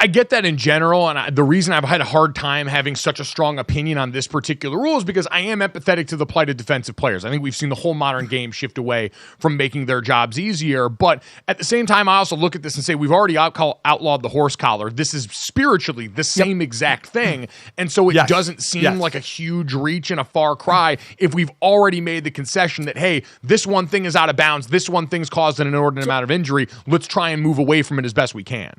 I get that in general, and the reason I've had a hard time having such a strong opinion on this particular rule is because I am empathetic to the plight of defensive players. I think we've seen the whole modern game shift away from making their jobs easier, but at the same time, I also look at this and say, we've already outlawed the horse collar. This is spiritually the same exact thing, and so it doesn't seem like a huge reach and a far cry if we've already made the concession that, hey, this one thing is out of bounds, this one thing's caused an inordinate amount of injury, let's try and move away from it as best we can.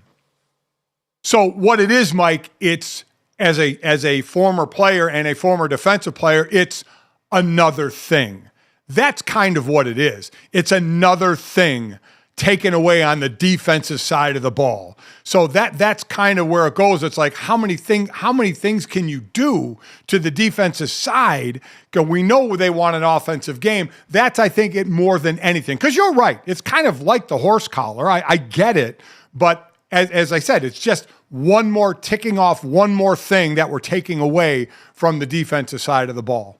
So what it is, Mike, it's as a former player and a former defensive player, it's another thing. That's kind of what it is. It's another thing taken away on the defensive side of the ball. So that's kind of where it goes. It's like how many things can you do to the defensive side? Because we know they want an offensive game. That's, I think, it more than anything. Because you're right. It's kind of like the horse collar. I get it, but as I said, it's just ticking off one more thing that we're taking away from the defensive side of the ball.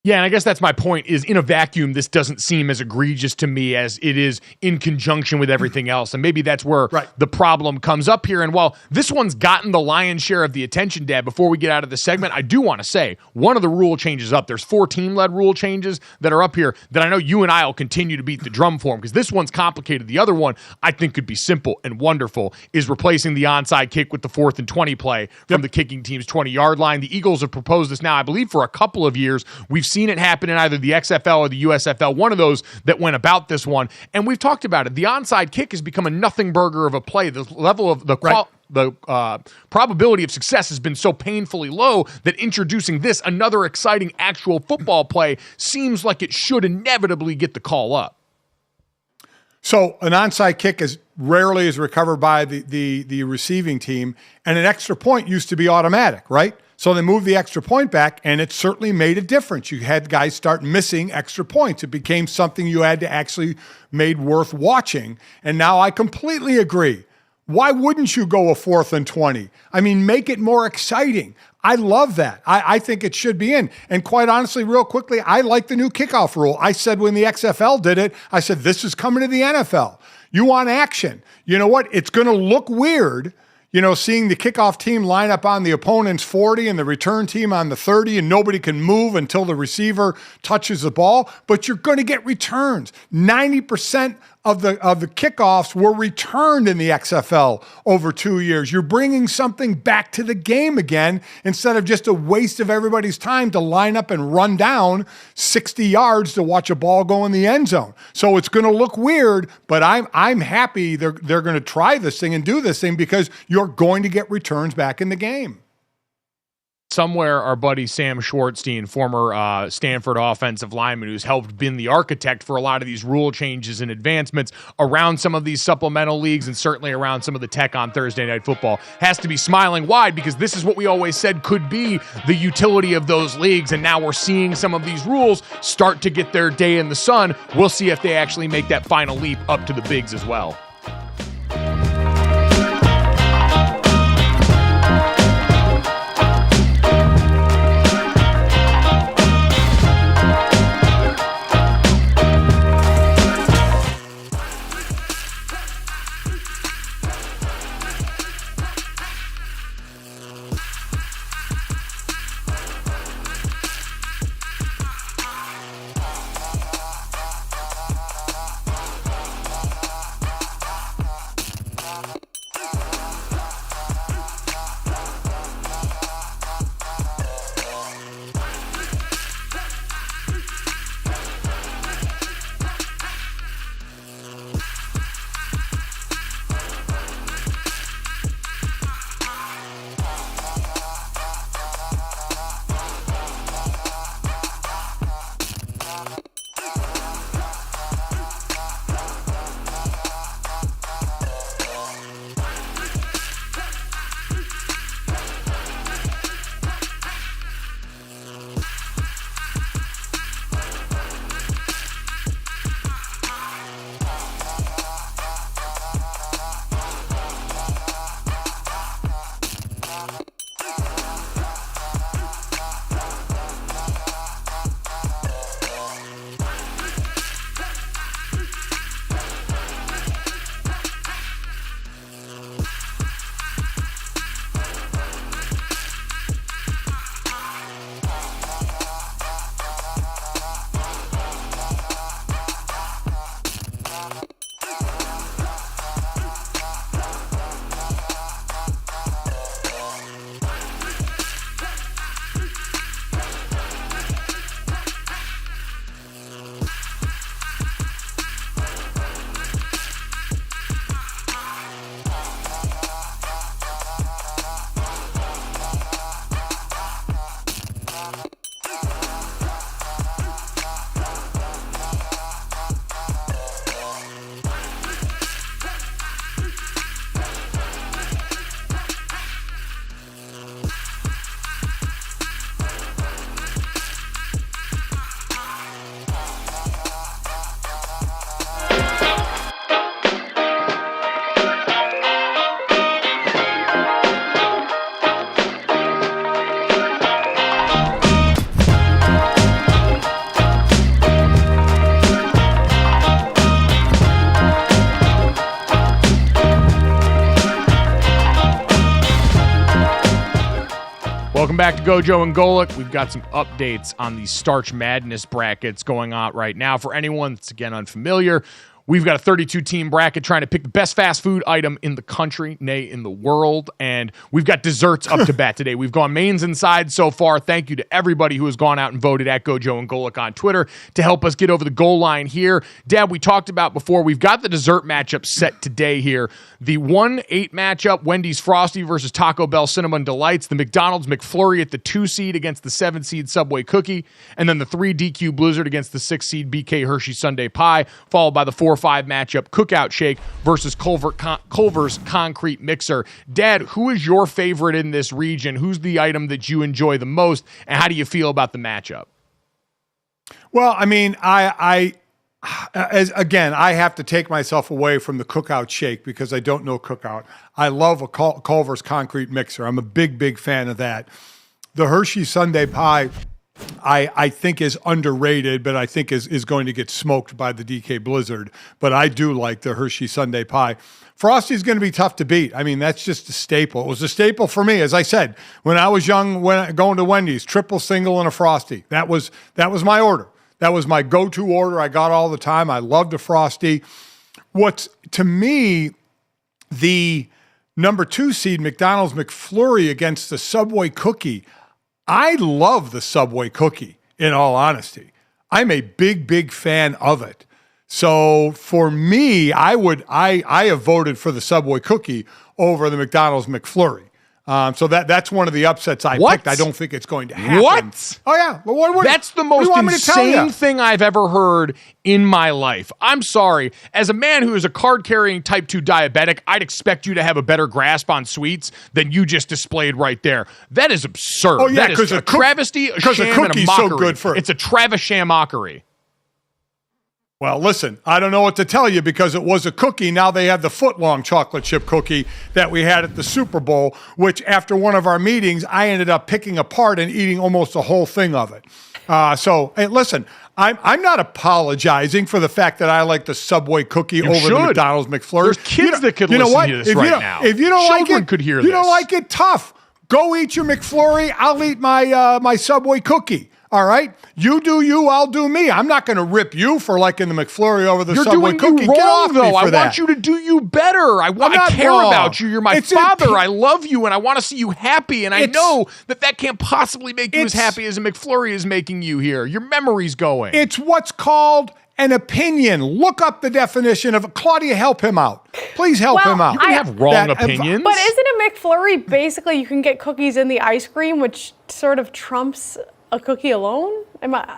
Yeah, and I guess that's my point, is in a vacuum, this doesn't seem as egregious to me as it is in conjunction with everything else. And maybe that's where the problem comes up here. And while this one's gotten the lion's share of the attention, Dad, before we get out of the segment, I do want to say one of the rule changes up. There's 4 team-led rule changes that are up here that I know you and I will continue to beat the drum for, because this one's complicated. The other one I think could be simple and wonderful is replacing the onside kick with the 4th and 20 play from the kicking team's 20-yard line. The Eagles have proposed this now, I believe, for a couple of years. We've seen it happen in either the XFL or the USFL, one of those that went about this one. And we've talked about it. The onside kick has become a nothing burger of a play. The level of the probability of success has been so painfully low that introducing this, another exciting actual football play, seems like it should inevitably get the call up. So an onside kick is rarely is recovered by the receiving team, and an extra point used to be automatic, right? So they moved the extra point back, and it certainly made a difference. You had guys start missing extra points. It became something you had to actually made worth watching. And now I completely agree. Why wouldn't you go a 4th and 20? I mean, make it more exciting. I love that. I think it should be in. And quite honestly, real quickly, I like the new kickoff rule. I said when the XFL did it, I said, this is coming to the NFL. You want action. You know what? It's going to look weird, seeing the kickoff team line up on the opponent's 40 and the return team on the 30, and nobody can move until the receiver touches the ball, but you're going to get returns. 90% of the kickoffs were returned in the XFL over 2 years. You're bringing something back to the game again instead of just a waste of everybody's time to line up and run down 60 yards to watch a ball go in the end zone. So it's going to look weird, but I'm happy they're going to try this thing and do this thing because you're going to get returns back in the game. Somewhere, our buddy Sam Schwartzstein, former Stanford offensive lineman who's helped been the architect for a lot of these rule changes and advancements around some of these supplemental leagues and certainly around some of the tech on Thursday Night Football, has to be smiling wide because this is what we always said could be the utility of those leagues, and now we're seeing some of these rules start to get their day in the sun. We'll see if they actually make that final leap up to the bigs as well. Welcome back to GoJo and Golic. We've got some updates on the Starch Madness brackets going on right now. For anyone that's, again, unfamiliar, we've got a 32-team bracket trying to pick the best fast food item in the country, nay, in the world. And we've got desserts up to bat today. We've gone mains and sides so far. Thank you to everybody who has gone out and voted at GoJo and Golic on Twitter to help us get over the goal line here. Dad, we talked about before, we've got the dessert matchup set today here. The 1-8 matchup, Wendy's Frosty versus Taco Bell Cinnamon Delights. The McDonald's McFlurry at the 2 seed against the 7 seed Subway Cookie. And then the 3 DQ Blizzard against the 6 seed BK Hershey Sundae Pie, followed by the 4-5 matchup, Cookout Shake versus Culver's Concrete Mixer. Dad, who is your favorite in this region? Who's the item that you enjoy the most? And how do you feel about the matchup? Well, I mean, I have to take myself away from the Cookout Shake because I don't know Cookout. I love a Culver's Concrete Mixer. I'm a big fan of that. The Hershey Sundae Pie, I think is underrated, but I think is going to get smoked by the DK Blizzard. But I do like the Hershey Sundae Pie. Frosty's going to be tough to beat. I mean, that's just a staple. It was a staple for me, as I said, when I was young, going to Wendy's, triple, single, and a Frosty. That was my order. That was my go-to order I got all the time. I loved a Frosty. What's, to me, the number 2 seed McDonald's McFlurry against the Subway Cookie. I love the Subway Cookie, in all honesty. I'm a big fan of it. So for me, I have voted for the Subway Cookie over the McDonald's McFlurry. So that's one of the upsets I picked. I don't think it's going to happen. What? Oh, yeah. Well, that's the most insane thing I've ever heard in my life. I'm sorry. As a man who is a card-carrying type 2 diabetic, I'd expect you to have a better grasp on sweets than you just displayed right there. That is absurd. Oh, yeah, that is a travesty, a sham, and a mockery. So good for it. It's a Travis-sham mockery. Well, listen, I don't know what to tell you because it was a cookie. Now they have the foot-long chocolate chip cookie that we had at the Super Bowl, which after one of our meetings, I ended up picking apart and eating almost the whole thing of it. Hey, listen, I'm not apologizing for the fact that I like the Subway Cookie over the McDonald's McFlurry. There's kids that could listen to this right now. If you don't Children like it, could hear you don't like it, tough. Go eat your McFlurry. I'll eat my Subway Cookie. All right? You do you, I'll do me. I'm not going to rip you for liking the McFlurry over the Subway Cookie. You're doing you wrong, though. I that. want you to do you better. I care about you. You're my father. I love you, and I want to see you happy, and I know that can't possibly make you as happy as a McFlurry is making you here. Your memory's going. It's what's called an opinion. Look up the definition of Claudia, help him out. Please help him out. You can have wrong opinions. But isn't a McFlurry basically you can get cookies in the ice cream, which sort of trumps a cookie alone?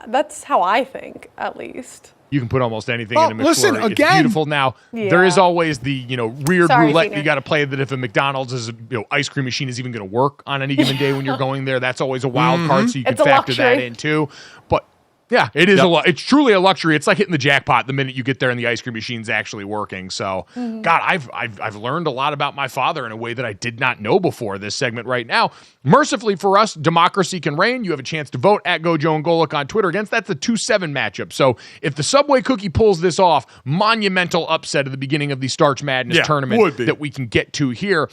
That's how I think, at least. You can put almost anything in a McFlurry. Listen, again, it's beautiful. Now, there is always the weird roulette Tina. you got to play that if a McDonald's ice cream machine is even going to work on any given day when you're going there, that's always a wild card, so you can factor that in too. But yeah, it is it's truly a luxury. It's like hitting the jackpot the minute you get there and the ice cream machine's actually working. So, God, I've learned a lot about my father in a way that I did not know before this segment right now. Mercifully for us, democracy can reign. You have a chance to vote at GoJo and Golic on Twitter against. That's a 2-7 matchup. So if the Subway Cookie pulls this off, monumental upset at the beginning of the Starch Madness tournament that we can get to here.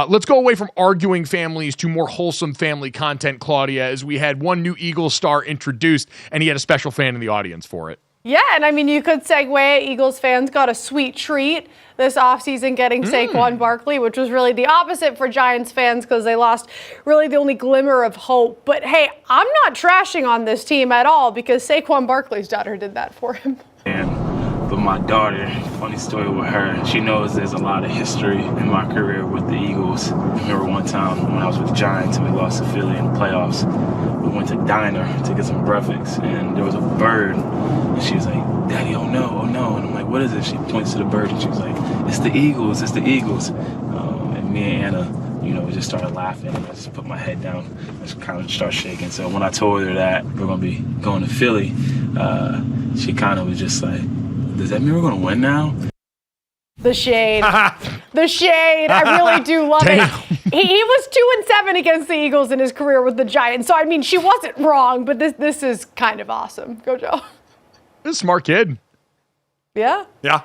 Let's go away from arguing families to more wholesome family content, Claudia, as we had one new Eagles star introduced, and he had a special fan in the audience for it. Yeah, and I mean, you could segue. Eagles fans got a sweet treat this offseason getting Saquon Barkley, which was really the opposite for Giants fans because they lost really the only glimmer of hope. But hey, I'm not trashing on this team at all because Saquon Barkley's daughter did that for him. But my daughter, funny story with her, she knows there's a lot of history in my career with the Eagles. I remember one time when I was with the Giants and we lost to Philly in the playoffs, we went to diner to get some breakfast and there was a bird and she was like, Daddy, oh no. And I'm like, what is it? She points to the bird and she was like, it's the Eagles. And me and Anna, we just started laughing and I just put my head down and just kind of start shaking. So when I told her that we're going to be going to Philly, she kind of was just like, does that mean we're going to win now? The shade. The shade. I really do love it. He was 2-7 against the Eagles in his career with the Giants. So, I mean, she wasn't wrong, but this is kind of awesome. Go, Joe. This smart kid. Yeah? Yeah.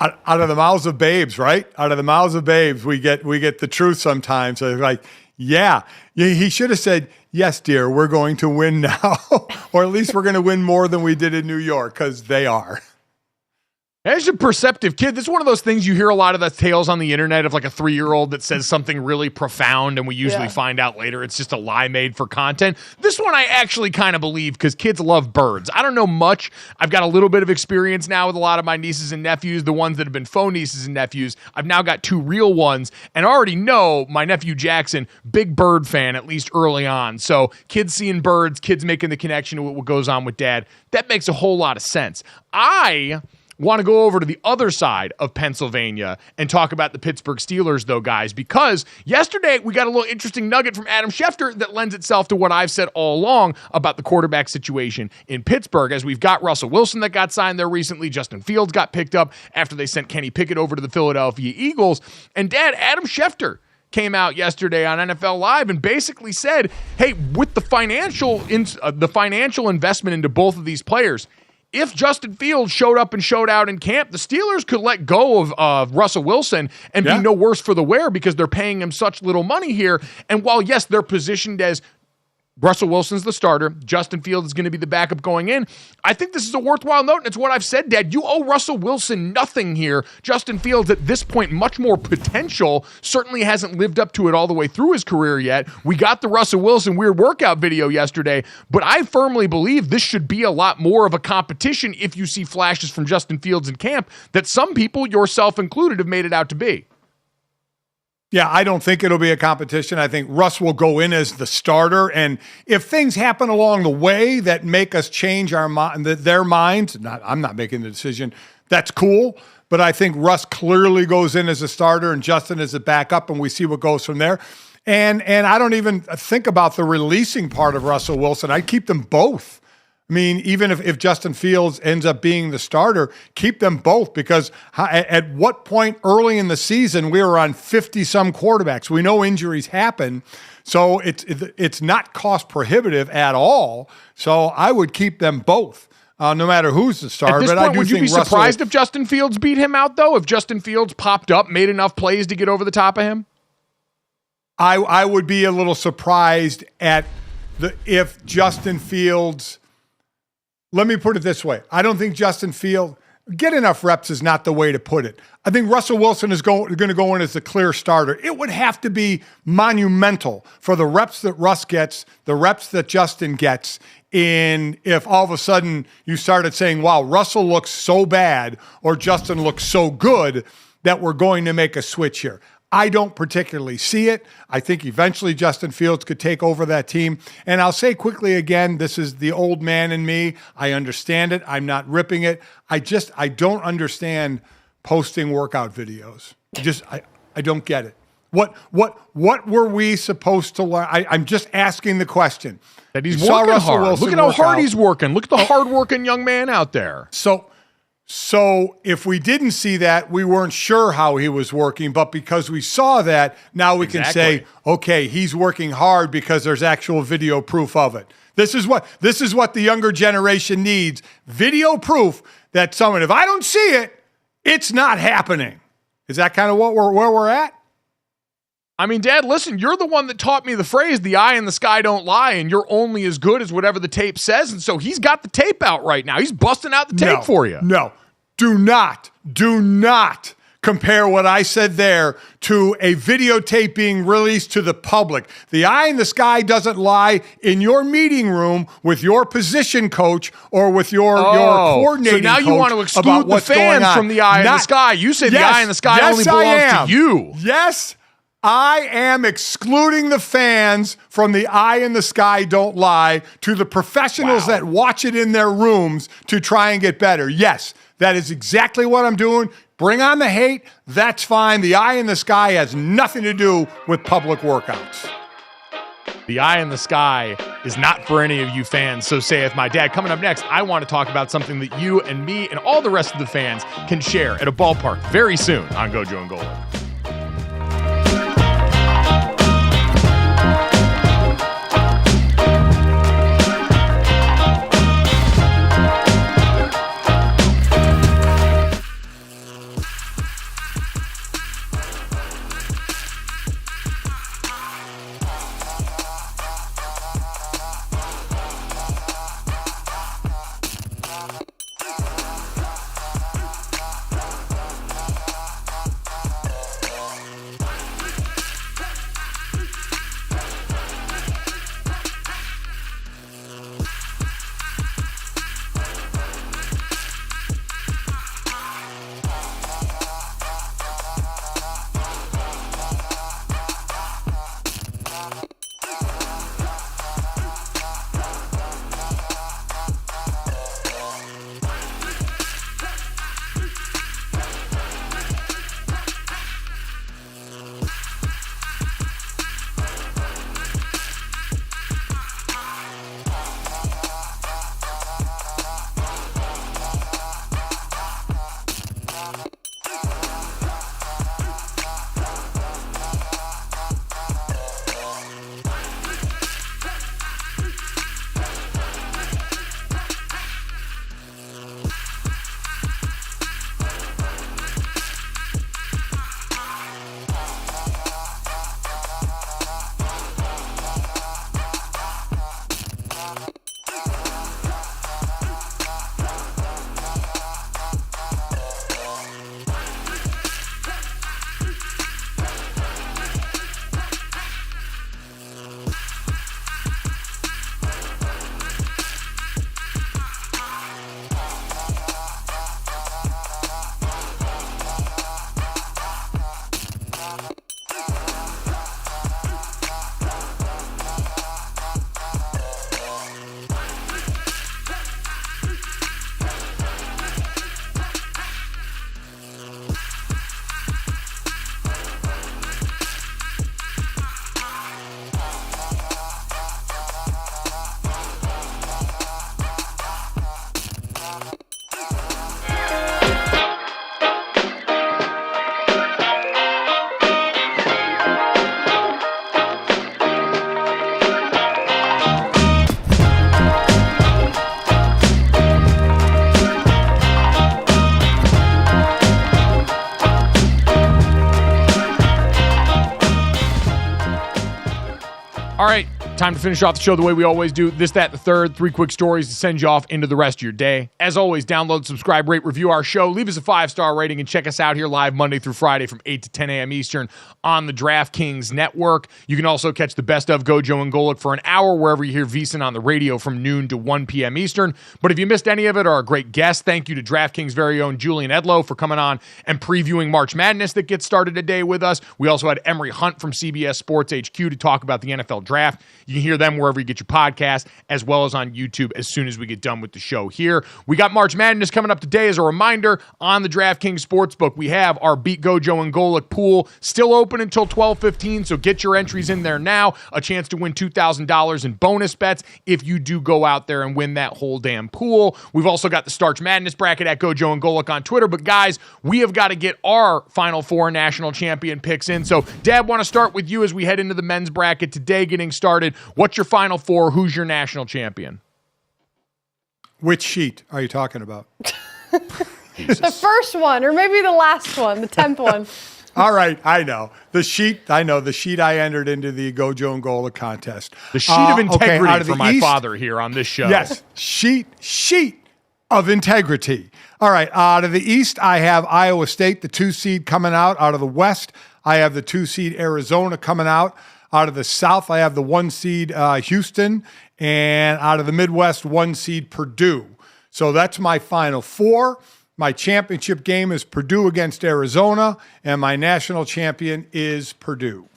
Out of the mouths of babes, right? Out of the mouths of babes, we get the truth sometimes. So like, Yeah. He should have said, yes, dear, we're going to win now. Or at least we're going to win more than we did in New York, because they are. As a perceptive kid, this is one of those things you hear a lot of the tales on the internet of like a 3-year-old that says something really profound, and we usually find out later it's just a lie made for content. This one I actually kind of believe, because kids love birds. I don't know much. I've got a little bit of experience now with a lot of my nieces and nephews, the ones that have been faux nieces and nephews. I've now got 2 real ones, and I already know my nephew Jackson, big bird fan, at least early on. So kids seeing birds, kids making the connection to what goes on with dad, that makes a whole lot of sense. I want to go over to the other side of Pennsylvania and talk about the Pittsburgh Steelers, though, guys, because yesterday we got a little interesting nugget from Adam Schefter that lends itself to what I've said all along about the quarterback situation in Pittsburgh, as we've got Russell Wilson that got signed there recently. Justin Fields got picked up after they sent Kenny Pickett over to the Philadelphia Eagles. And Dad, Adam Schefter came out yesterday on NFL Live and basically said, hey, with the financial investment into both of these players, if Justin Fields showed up and showed out in camp, the Steelers could let go of Russell Wilson and be no worse for the wear, because they're paying him such little money here. And while, yes, they're positioned as Russell Wilson's the starter, Justin Fields is going to be the backup going in, I think this is a worthwhile note, and it's what I've said, Dad. You owe Russell Wilson nothing here. Justin Fields, at this point, much more potential, certainly hasn't lived up to it all the way through his career yet. We got the Russell Wilson weird workout video yesterday, but I firmly believe this should be a lot more of a competition if you see flashes from Justin Fields in camp that some people, yourself included, have made it out to be. Yeah, I don't think it'll be a competition. I think Russ will go in as the starter, and if things happen along the way that make us change their minds, I'm not making the decision, that's cool, but I think Russ clearly goes in as a starter and Justin as a backup, and we see what goes from there. And I don't even think about the releasing part of Russell Wilson. I'd keep them both. I mean, even if Justin Fields ends up being the starter, keep them both, because at what point early in the season we were on 50-some quarterbacks? We know injuries happen, so it's not cost prohibitive at all. So I would keep them both, no matter who's the starter. At this point, would you be surprised if Justin Fields beat him out, though? If Justin Fields popped up, made enough plays to get over the top of him? I would be a little surprised if Justin Fields. Let me put it this way. I don't think Justin Fields, get enough reps is not the way to put it. I think Russell Wilson is going to go in as the clear starter. It would have to be monumental for the reps that Russ gets, the reps that Justin gets, if all of a sudden you started saying, wow, Russell looks so bad or Justin looks so good that we're going to make a switch here. I don't particularly see it. I think eventually Justin Fields could take over that team. And I'll say quickly again, this is the old man in me. I understand it. I'm not ripping it. I don't understand posting workout videos. I don't get it. What were we supposed to learn? I'm just asking the question. That he's working hard. Look at how hard he's working. Look at the hard-working young man out there. So if we didn't see that, we weren't sure how he was working, but because we saw that, now we can say, okay, he's working hard because there's actual video proof of it. This is what the younger generation needs. Video proof that if I don't see it, it's not happening. Is that kind of where we're at? I mean, Dad, listen, you're the one that taught me the phrase, the eye in the sky don't lie, and you're only as good as whatever the tape says. And so he's got the tape out right now. He's busting out the tape for you. No, do not compare what I said there to a videotape being released to the public. The eye in the sky doesn't lie in your meeting room with your position coach or with your coordinating coach. So now you want to exclude the fans from the eye in the sky. You say the eye in the sky only belongs to you. Yes, I am excluding the fans from the eye in the sky don't lie to the professionals that watch it in their rooms to try and get better. Yes, that is exactly what I'm doing. Bring on the hate. That's fine. The eye in the sky has nothing to do with public workouts. The eye in the sky is not for any of you fans, so saith my dad. Coming up next, I want to talk about something that you and me and all the rest of the fans can share at a ballpark very soon on GoJo and Golic. All right, time to finish off the show the way we always do. This, that, the third. 3 quick stories to send you off into the rest of your day. As always, download, subscribe, rate, review our show. Leave us a 5-star rating and check us out here live Monday through Friday from 8 to 10 a.m. Eastern on the DraftKings Network. You can also catch the best of GoJo and Golic for an hour wherever you hear VSiN on the radio from noon to 1 p.m. Eastern. But if you missed any of it or a great guest, thank you to DraftKings' very own Julian Edlow for coming on and previewing March Madness that gets started today with us. We also had Emory Hunt from CBS Sports HQ to talk about the NFL Draft. You can hear them wherever you get your podcast, as well as on YouTube as soon as we get done with the show here. We got March Madness coming up today. As a reminder, on the DraftKings Sportsbook, we have our Beat Gojo and Golic pool still open until 12:15, so get your entries in there now. A chance to win $2,000 in bonus bets if you do go out there and win that whole damn pool. We've also got the STARCH Madness bracket at GoJo and Golic on Twitter, but guys, we have got to get our Final Four national champion picks in. So, Dad, want to start with you as we head into the men's bracket today getting started. What's your Final Four? Who's your national champion? Which sheet are you talking about? The first one, or maybe the last one, the 10th one. All right, I know. The sheet I entered into the GoJo and Golic contest. The sheet of integrity for my East, father here on this show. Yes, sheet of integrity. All right, out of the East, I have Iowa State, the 2 seed coming out. Out of the West, I have the 2 seed Arizona coming out. Out of the South, I have the 1 seed Houston. And out of the Midwest, 1 seed Purdue. So that's my Final Four. My championship game is Purdue against Arizona, and my national champion is Purdue.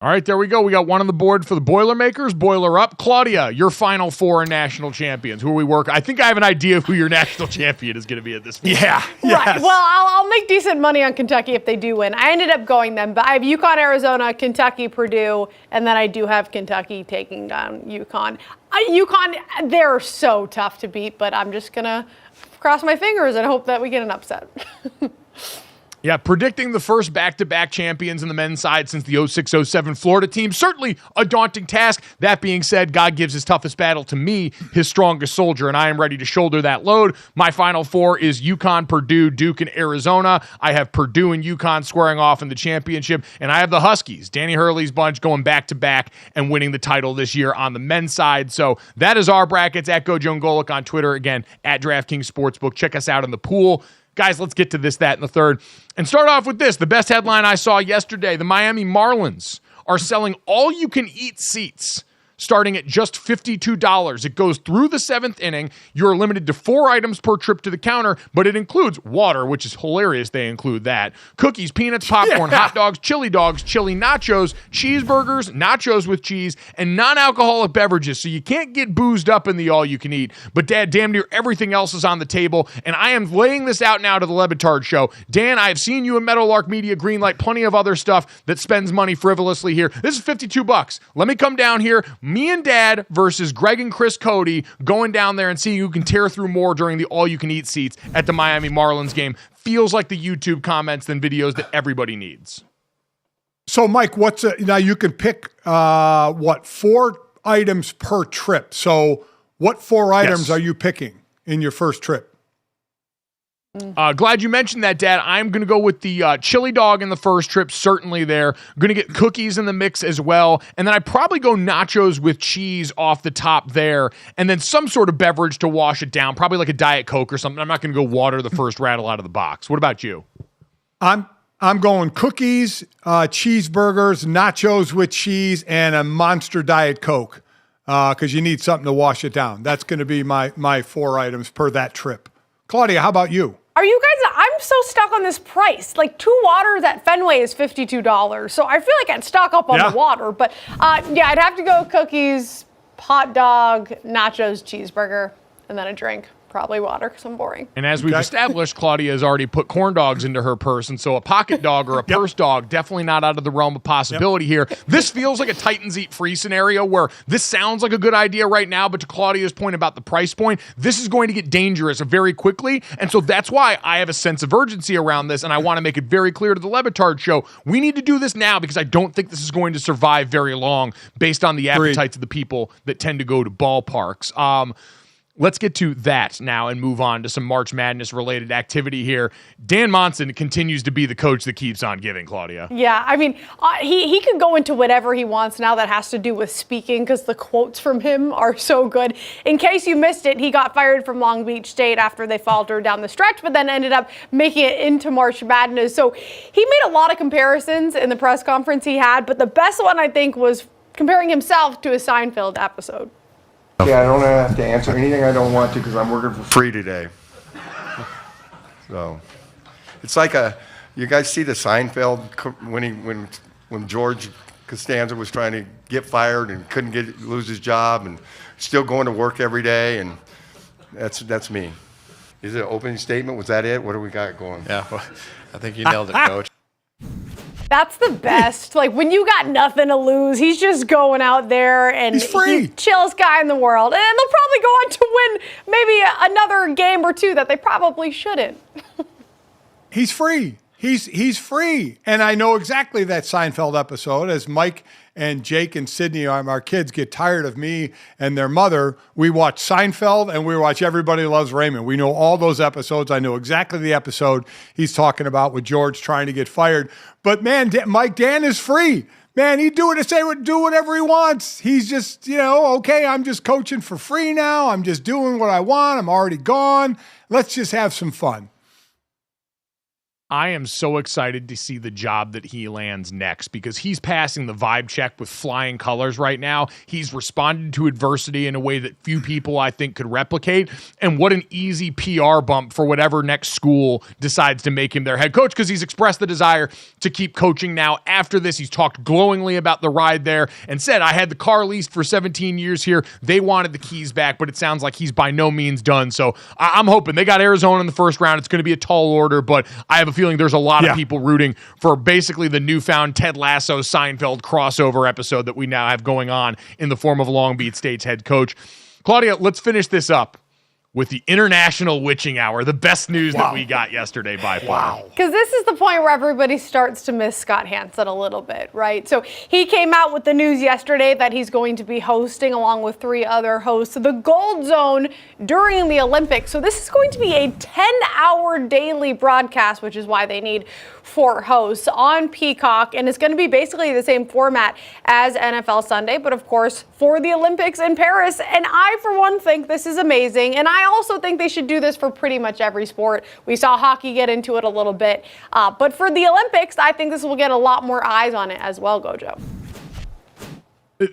All right, there we go. We got one on the board for the Boilermakers. Boiler up. Claudia, your Final Four national champions. Who are we working? I think I have an idea of who your national champion is going to be at this point. Yeah. Right. Yes. Well, I'll make decent money on Kentucky if they do win. I ended up going them, but I have UConn, Arizona, Kentucky, Purdue, and then I do have Kentucky taking down UConn. UConn, they're so tough to beat, but I'm just going to cross my fingers and hope that we get an upset. Yeah, predicting the first back-to-back champions in the men's side since the 06-07 Florida team, certainly a daunting task. That being said, God gives his toughest battle to me, his strongest soldier, and I am ready to shoulder that load. My Final Four is UConn, Purdue, Duke, and Arizona. I have Purdue and UConn squaring off in the championship, and I have the Huskies, Danny Hurley's bunch, going back-to-back and winning the title this year on the men's side. So that is our brackets at GoJo and Golic on Twitter, again, at DraftKings Sportsbook. Check us out in the pool. Guys, let's get to this, that, and the third. And start off with this. The best headline I saw yesterday, the Miami Marlins are selling all-you-can-eat seats starting at just $52. It goes through the 7th inning. You're limited to 4 items per trip to the counter, but it includes water, which is hilarious they include that, cookies, peanuts, popcorn, hot dogs, chili nachos, cheeseburgers, nachos with cheese, and non-alcoholic beverages, so you can't get boozed up in the all-you-can-eat. But, Dad, damn near everything else is on the table, and I am laying this out now to the Levitard Show. Dan, I have seen you in Meadowlark Media, Greenlight, plenty of other stuff that spends money frivolously here. This is $52. Let me come down here. Me and Dad versus Greg and Chris Cody going down there and seeing who can tear through more during the all-you-can-eat seats at the Miami Marlins game. Feels like the YouTube comments than videos that everybody needs. So, Mike, now you can pick 4 items per trip. So what 4 items are you picking in your first trip? Glad you mentioned that, Dad. I'm going to go with the chili dog in the first trip, certainly there. Going to get cookies in the mix as well. And then I'd probably go nachos with cheese off the top there. And then some sort of beverage to wash it down, probably like a Diet Coke or something. I'm not going to go water the first rattle out of the box. What about you? I'm going cookies, cheeseburgers, nachos with cheese, and a Monster Diet Coke because you need something to wash it down. That's going to be my 4 items per that trip. Claudia, how about you? Are you guys, I'm so stuck on this price. Like 2 waters at Fenway is $52. So I feel like I'd stock up on the water. But I'd have to go cookies, hot dog, nachos, cheeseburger, and then a drink. Probably water because I'm boring. And as we've established, Claudia has already put corn dogs into her purse, and so a pocket dog or a purse dog, definitely not out of the realm of possibility here. This feels like a Titans Eat Free scenario where this sounds like a good idea right now, but to Claudia's point about the price point, this is going to get dangerous very quickly, and so that's why I have a sense of urgency around this, and I want to make it very clear to the Levitard Show, we need to do this now because I don't think this is going to survive very long based on the appetites of the people that tend to go to ballparks. Let's get to that now and move on to some March Madness related activity here. Dan Monson continues to be the coach that keeps on giving, Claudia. Yeah, I mean, he could go into whatever he wants now that has to do with speaking because the quotes from him are so good. In case you missed it, he got fired from Long Beach State after they faltered down the stretch, but then ended up making it into March Madness. So he made a lot of comparisons in the press conference he had, but the best one I think was comparing himself to a Seinfeld episode. Yeah, I don't have to answer anything I don't want to because I'm working for free today. So it's like you guys see the Seinfeld when George Costanza was trying to get fired and couldn't lose his job and still going to work every day, and that's me. Is it an opening statement? Was that it? What do we got going? Yeah, well, I think you nailed it, Coach. That's the best. Like when you got nothing to lose, he's just going out there and he's free. He's the chillest guy in the world. And they'll probably go on to win maybe another game or two that they probably shouldn't. He's free. He's free. And I know exactly that Seinfeld episode. As Mike and Jake and Sydney, our kids, get tired of me and their mother, we watch Seinfeld and we watch Everybody Loves Raymond. We know all those episodes. I know exactly the episode he's talking about with George trying to get fired. But man, Dan is free. Man, he'd do whatever he wants. He's just, okay, I'm just coaching for free now. I'm just doing what I want. I'm already gone. Let's just have some fun. I am so excited to see the job that he lands next because he's passing the vibe check with flying colors right now. He's responded to adversity in a way that few people, I think, could replicate. And what an easy PR bump for whatever next school decides to make him their head coach because he's expressed the desire to keep coaching now. After this, he's talked glowingly about the ride there and said, I had the car leased for 17 years here. They wanted the keys back, but it sounds like he's by no means done. So I'm hoping. They got Arizona in the first round. It's going to be a tall order, but I have a feeling there's a lot of people rooting for basically the newfound Ted Lasso Seinfeld crossover episode that we now have going on in the form of Long Beach State's head coach. Claudia, let's finish this up with the International Witching Hour, the best news that we got yesterday by far. Because this is the point where everybody starts to miss Scott Hansen a little bit, right? So he came out with the news yesterday that he's going to be hosting, along with 3 other hosts, the Gold Zone during the Olympics. So this is going to be a 10-hour daily broadcast, which is why they need 4 hosts on Peacock. And it's going to be basically the same format as NFL Sunday, but of course for the Olympics in Paris. And I, for one, think this is amazing. And I also think they should do this for pretty much every sport. We saw hockey get into it a little bit. But for the Olympics, I think this will get a lot more eyes on it as well, GoJo.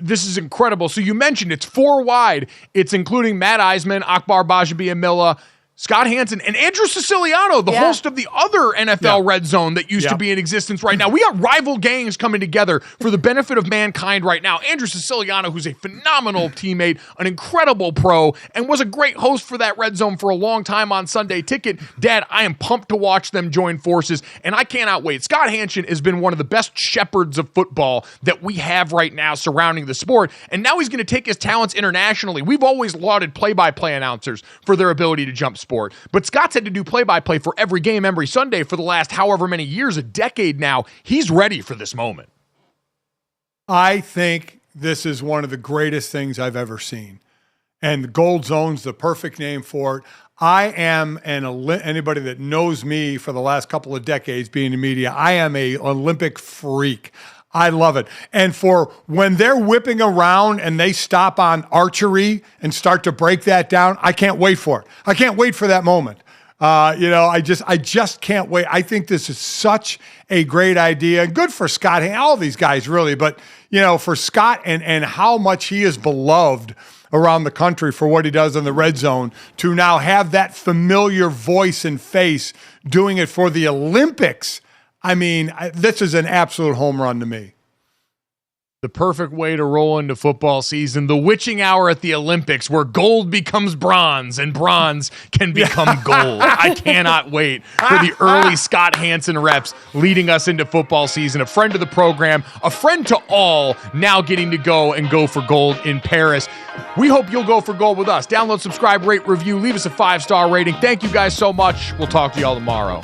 This is incredible. So you mentioned it's 4 wide. It's including Matt Eisman, Akbar Bajabiamila, Scott Hansen, and Andrew Siciliano, the host of the other NFL Red Zone that used to be in existence right now. We got rival gangs coming together for the benefit of mankind right now. Andrew Siciliano, who's a phenomenal teammate, an incredible pro, and was a great host for that Red Zone for a long time on Sunday Ticket. Dad, I am pumped to watch them join forces, and I cannot wait. Scott Hansen has been one of the best shepherds of football that we have right now surrounding the sport, and now he's going to take his talents internationally. We've always lauded play-by-play announcers for their ability to jump sport. But Scott's had to do play-by-play for every game every Sunday for the last however many years, a decade now. He's ready for this moment. I think this is one of the greatest things I've ever seen. And the Gold Zone's the perfect name for it. I am anybody that knows me for the last couple of decades being in media, I am a Olympic freak. I love it. And for when they're whipping around and they stop on archery and start to break that down, I can't wait for it. I can't wait for that moment. I just can't wait. I think this is such a great idea. Good for Scott, all these guys really, but for Scott and how much he is beloved around the country for what he does in the Red Zone, to now have that familiar voice and face doing it for the Olympics. I mean, this is an absolute home run to me. The perfect way to roll into football season, the witching hour at the Olympics where gold becomes bronze and bronze can become gold. I cannot wait for the early Scott Hansen reps leading us into football season. A friend of the program, a friend to all, now getting to go for gold in Paris. We hope you'll go for gold with us. Download, subscribe, rate, review, leave us a 5-star rating. Thank you guys so much. We'll talk to you all tomorrow.